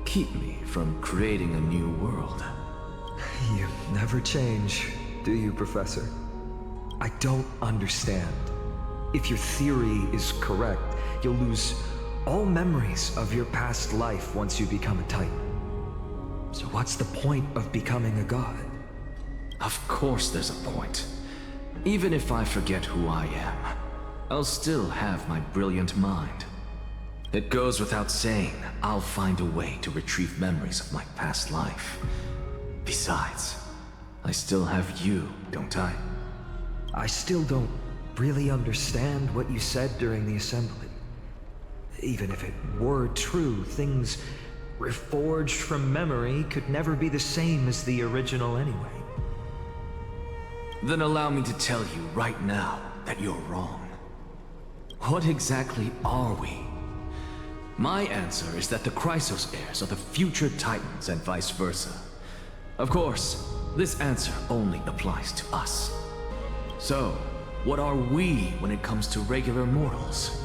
Speaker 6: keep me from creating a new world.
Speaker 16: You never change, do you, Professor? I don't understand. If your theory is correct, you'll lose all memories of your past life once you become a Titan. So what's the point of becoming a god?
Speaker 6: Of course there's a point. Even if I forget who I am, I'll still have my brilliant mind. It goes without saying, I'll find a way to retrieve memories of my past life. Besides, I still have you, don't I?
Speaker 16: I still don't really understand what you said during the assembly. Even if it were true, things reforged from memory could never be the same as the original anyway.
Speaker 6: Then allow me to tell you right now that you're wrong. What exactly are we? My answer is that the Chrysos heirs are the future Titans and vice versa. Of course, this answer only applies to us. So, what are we when it comes to regular mortals?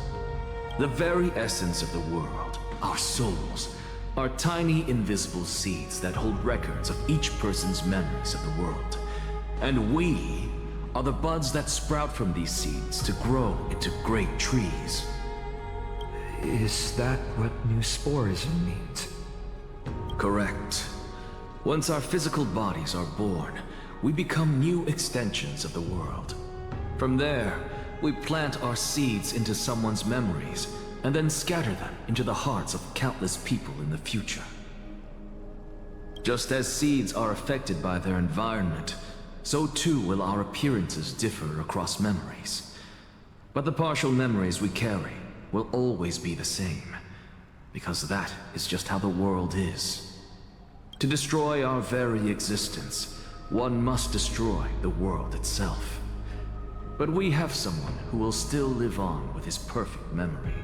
Speaker 6: The very essence of the world, our souls, are tiny invisible seeds that hold records of each person's memories of the world. And we are the buds that sprout from these seeds to grow into great trees.
Speaker 16: Is that what new sporism means?
Speaker 6: Correct. Once our physical bodies are born, we become new extensions of the world. From there, we plant our seeds into someone's memories, and then scatter them into the hearts of countless people in the future. Just as seeds are affected by their environment, so too will our appearances differ across memories. But the partial memories we carry will always be the same, because that is just how the world is. To destroy our very existence, one must destroy the world itself. But we have someone who will still live on with his perfect memory.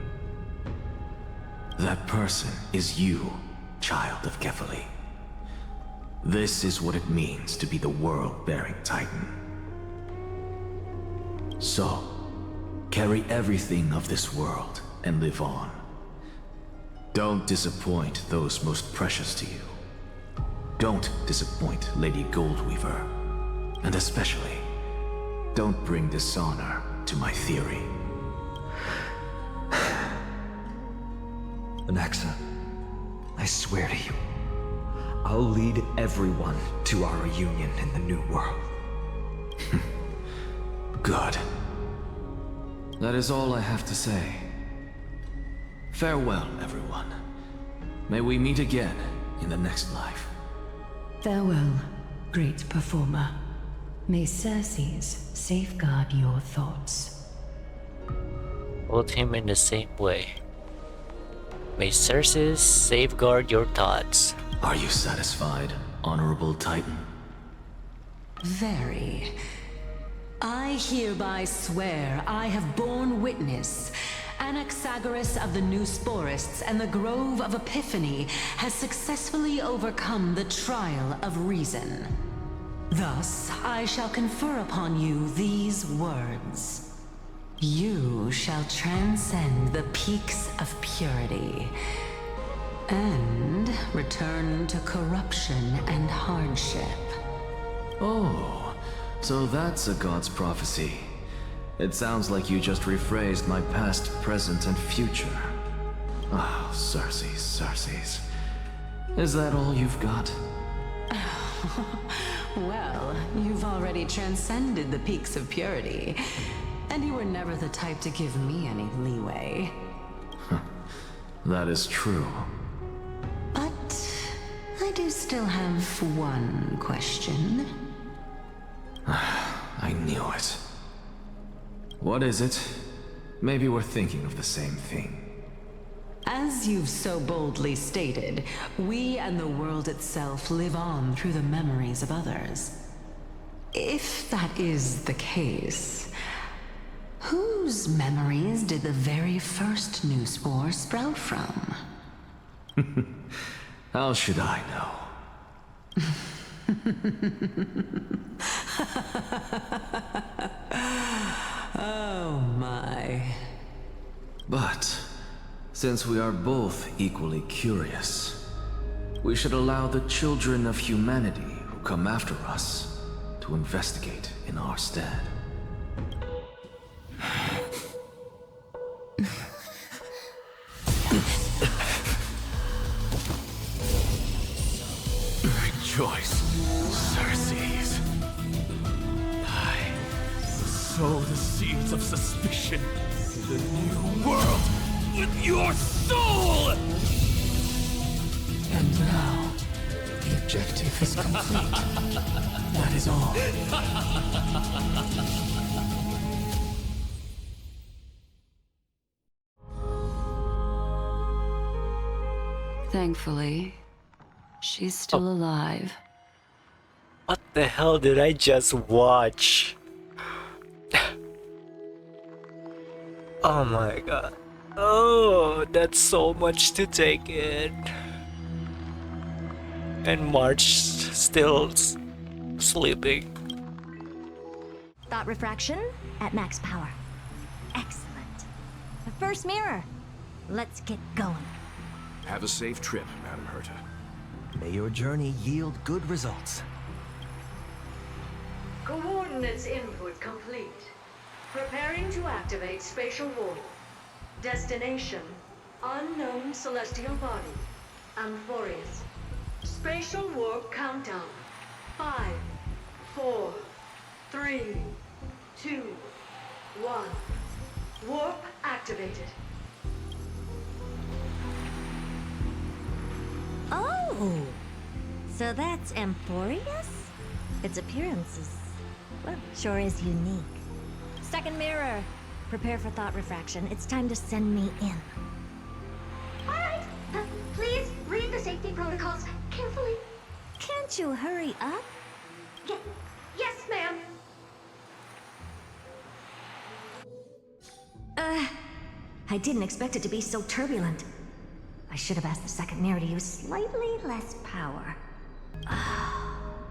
Speaker 6: That person is you, child of Kefali. This is what it means to be the world-bearing Titan. So, carry everything of this world and live on. Don't disappoint those most precious to you. Don't disappoint Lady Goldweaver. And especially, don't bring dishonor to my theory.
Speaker 16: Anaxa, I swear to you, I'll lead everyone to our reunion in the new world.
Speaker 6: Good. That is all I have to say. Farewell, everyone. May we meet again in the next life.
Speaker 9: Farewell, great performer. May Circes safeguard your thoughts.
Speaker 1: Hold him in the same way. May Circes safeguard your thoughts.
Speaker 6: Are you satisfied, Honorable Titan?
Speaker 7: Very. I hereby swear I have borne witness. Anaxagoras of the New Sporists and the Grove of Epiphany has successfully overcome the trial of reason. Thus, I shall confer upon you these words. You shall transcend the peaks of purity and return to corruption and hardship.
Speaker 6: Oh, so that's a god's prophecy. It sounds like you just rephrased my past, present, and future. Oh, Circes. Is that all you've got?
Speaker 7: Well, you've already transcended the peaks of purity, and you were never the type to give me any leeway.
Speaker 6: That is true.
Speaker 7: But I do still have one question.
Speaker 6: I knew it. What is it? Maybe we're thinking of the same thing.
Speaker 7: As you've so boldly stated, we and the world itself live on through the memories of others. If that is the case, whose memories did the very first new spore sprout from?
Speaker 6: How should I know?
Speaker 7: Oh my.
Speaker 6: But since we are both equally curious, we should allow the children of humanity who come after us to investigate in our stead.
Speaker 10: Rejoice, Circes. I sow the seeds of suspicion in the new world with your soul! And now, the objective is complete. That is all.
Speaker 7: Thankfully, she's still alive.
Speaker 1: What the hell did I just watch? Oh my god. Oh, that's so much to take in. And March still sleeping.
Speaker 17: Thought refraction at max power. Excellent. The first mirror. Let's get going.
Speaker 18: Have a safe trip, Madam Herta.
Speaker 13: May your journey yield good results.
Speaker 19: Coordinates input complete. Preparing to activate spatial warp. Destination, unknown celestial body. Amphorius. Spatial warp countdown. 5, 4, 3, 2, 1. Warp activated.
Speaker 17: Oh! So that's Amphorius? Its appearance is, well, sure is unique. Second mirror. Prepare for thought refraction. It's time to send me in.
Speaker 2: Alright, please read the safety protocols carefully.
Speaker 17: Can't you hurry up?
Speaker 2: Yes, ma'am.
Speaker 17: I didn't expect it to be so turbulent. I should have asked the second mirror to use slightly less power.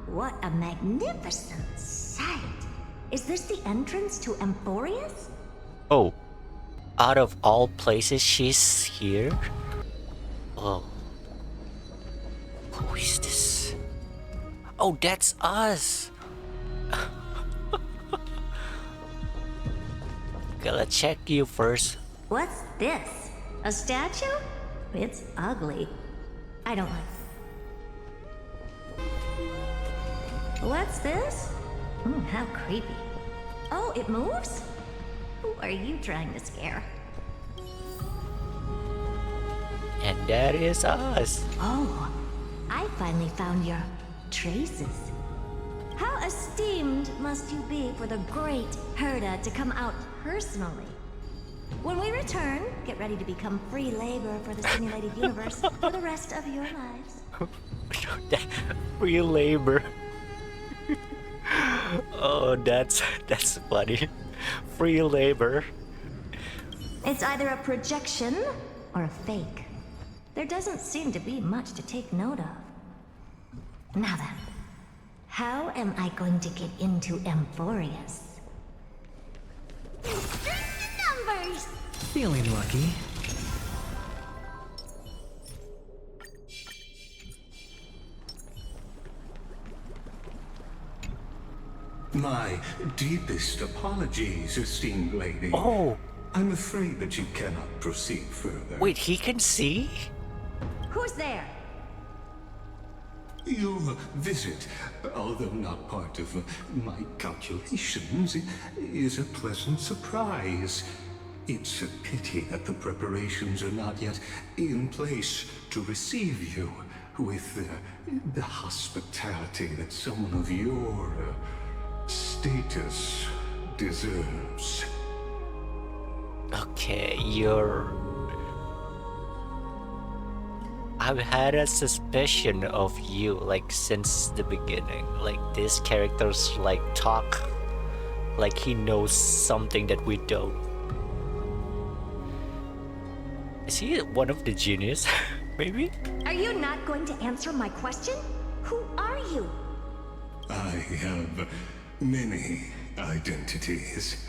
Speaker 17: What a magnificent sight! Is this the entrance to Amphorius?
Speaker 1: Oh, out of all places, she's here? Oh. Who is this? Oh, that's us! Okay, let's check you first.
Speaker 17: What's this? A statue? It's ugly. I don't like it. What's this? How creepy. Oh, it moves? Who are you trying to scare?
Speaker 1: And that is us.
Speaker 17: Oh, I finally found your traces. How esteemed must you be for the great Herta to come out personally? When we return, get ready to become free labor for the simulated universe for the rest of your lives.
Speaker 1: Free labor. Oh, that's funny. Free labor.
Speaker 17: It's either a projection or a fake. There doesn't seem to be much to take note of. Now then, how am I going to get into Amphorius?
Speaker 2: Numbers!
Speaker 13: Feeling lucky.
Speaker 5: My deepest apologies, esteemed lady.
Speaker 1: Oh.
Speaker 5: I'm afraid that you cannot proceed further.
Speaker 1: Wait, he can see?
Speaker 17: Who's there?
Speaker 5: Your visit, although not part of my calculations, is a pleasant surprise. It's a pity that the preparations are not yet in place to receive you with the hospitality that someone of your status deserves.
Speaker 1: Okay, I've had a suspicion of you, like, since the beginning. Like, this character's, like, talk like he knows something that we don't. Is he one of the genius? Maybe?
Speaker 17: Are you not going to answer my question? Who are you?
Speaker 5: I have many identities,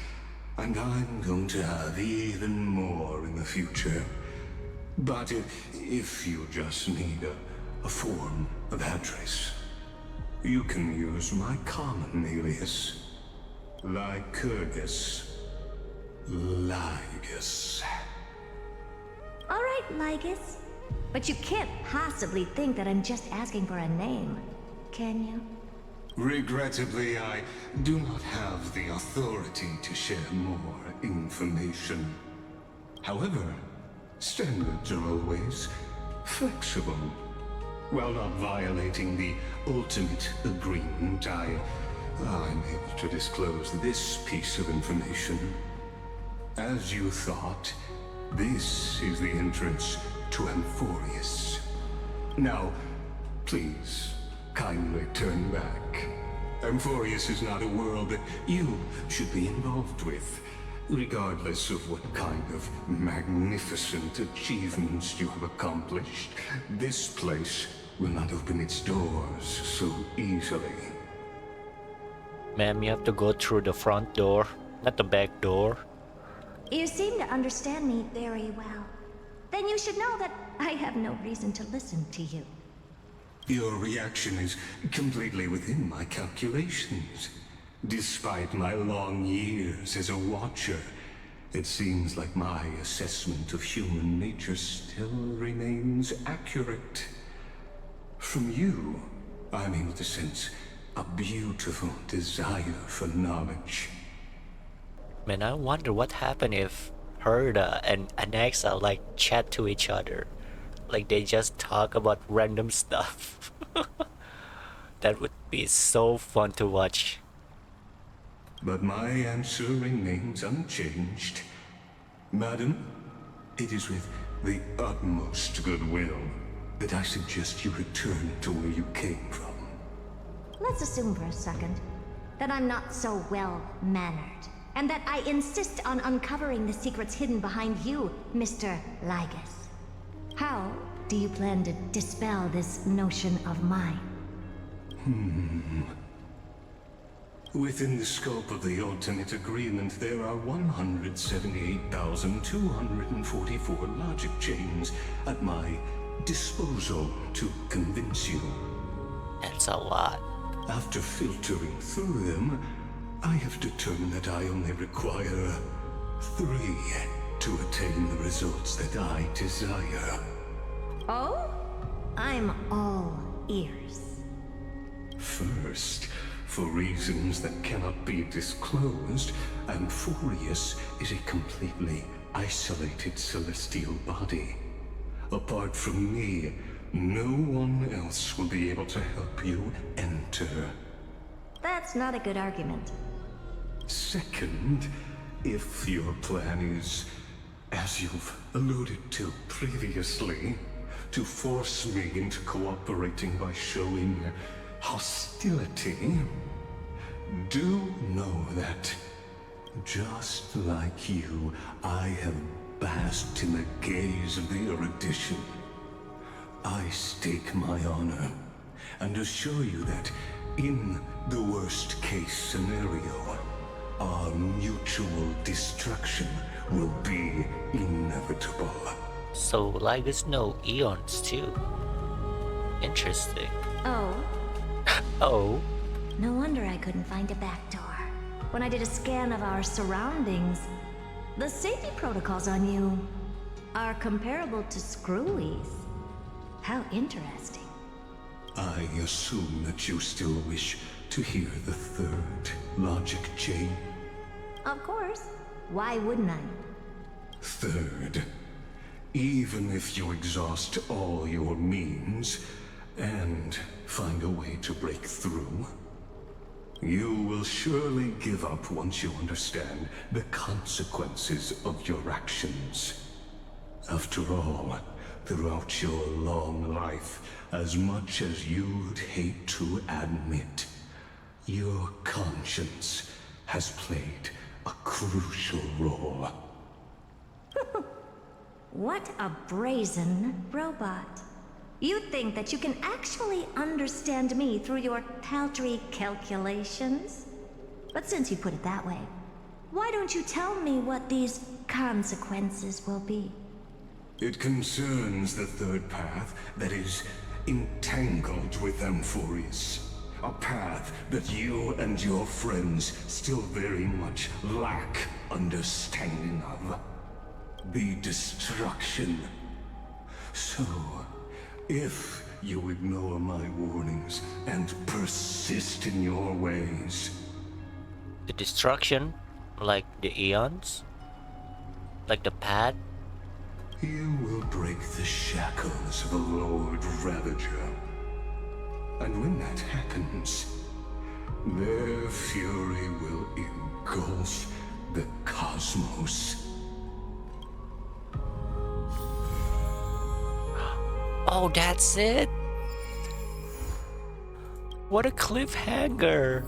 Speaker 5: and I'm going to have even more in the future. But if you just need a form of address, you can use my common alias, Lycurgus. Lygus.
Speaker 17: All right, Lygus. But you can't possibly think that I'm just asking for a name, can you?
Speaker 5: Regrettably, I do not have the authority to share more information. However, standards are always flexible. While not violating the ultimate agreement, I'm able to disclose this piece of information. As you thought, this is the entrance to Amphorius. Now, please, kindly turn back. Amphorius is not a world that you should be involved with. Regardless of what kind of magnificent achievements you have accomplished, this place will not open its doors so easily.
Speaker 1: Ma'am, you have to go through the front door, not the back door.
Speaker 17: You seem to understand me very well. Then you should know that I have no reason to listen to you.
Speaker 5: Your reaction is completely within my calculations. Despite my long years as a watcher, it seems like my assessment of human nature still remains accurate. From you, I'm able to sense a beautiful desire for knowledge.
Speaker 1: Man, I wonder what happened if Herda and Anaxa like chat to each other. Like they just talk about random stuff. That would be so fun to watch.
Speaker 5: But my answer remains unchanged. Madam, it is with the utmost goodwill that I suggest you return to where you came from.
Speaker 17: Let's assume for a second that I'm not so well-mannered, and that I insist on uncovering the secrets hidden behind you, Mr. Lygus. How do you plan to dispel this notion of mine?
Speaker 5: Within the scope of the ultimate agreement, there are 178,244 logic chains at my disposal to convince you.
Speaker 1: That's a lot.
Speaker 5: After filtering through them, I have determined that I only require 3 to attain the results that I desire.
Speaker 17: Oh? I'm all ears.
Speaker 5: First, for reasons that cannot be disclosed, Amphorius is a completely isolated celestial body. Apart from me, no one else will be able to help you enter.
Speaker 17: That's not a good argument.
Speaker 5: Second, if your plan is, as you've alluded to previously, to force me into cooperating by showing hostility, do know that, just like you, I have basked in the gaze of the erudition. I stake my honor and assure you that, in the worst-case scenario, our mutual destruction will be inevitable.
Speaker 1: So Lygus know eons too. Interesting.
Speaker 17: Oh?
Speaker 1: Oh?
Speaker 17: No wonder I couldn't find a back door. when I did a scan of our surroundings, the safety protocols on you are comparable to Screwy's. How interesting.
Speaker 5: I assume that you still wish to hear the third logic chain.
Speaker 17: Of course. Why wouldn't I?
Speaker 5: Third, even if you exhaust all your means and find a way to break through, you will surely give up once you understand the consequences of your actions. After all, throughout your long life, as much as you'd hate to admit, your conscience has played a crucial role.
Speaker 17: What a brazen robot. You think that you can actually understand me through your paltry calculations? But since you put it that way, why don't you tell me what these consequences will be?
Speaker 5: It concerns the third path that is entangled with Amphorius. A path that you and your friends still very much lack understanding of. The destruction. So, if you ignore my warnings and persist in your ways...
Speaker 1: The destruction? Like the eons? Like the pad?
Speaker 5: You will break the shackles of a Lord Ravager. And when that happens, their fury will engulf the cosmos.
Speaker 1: Oh, that's it? What a cliffhanger!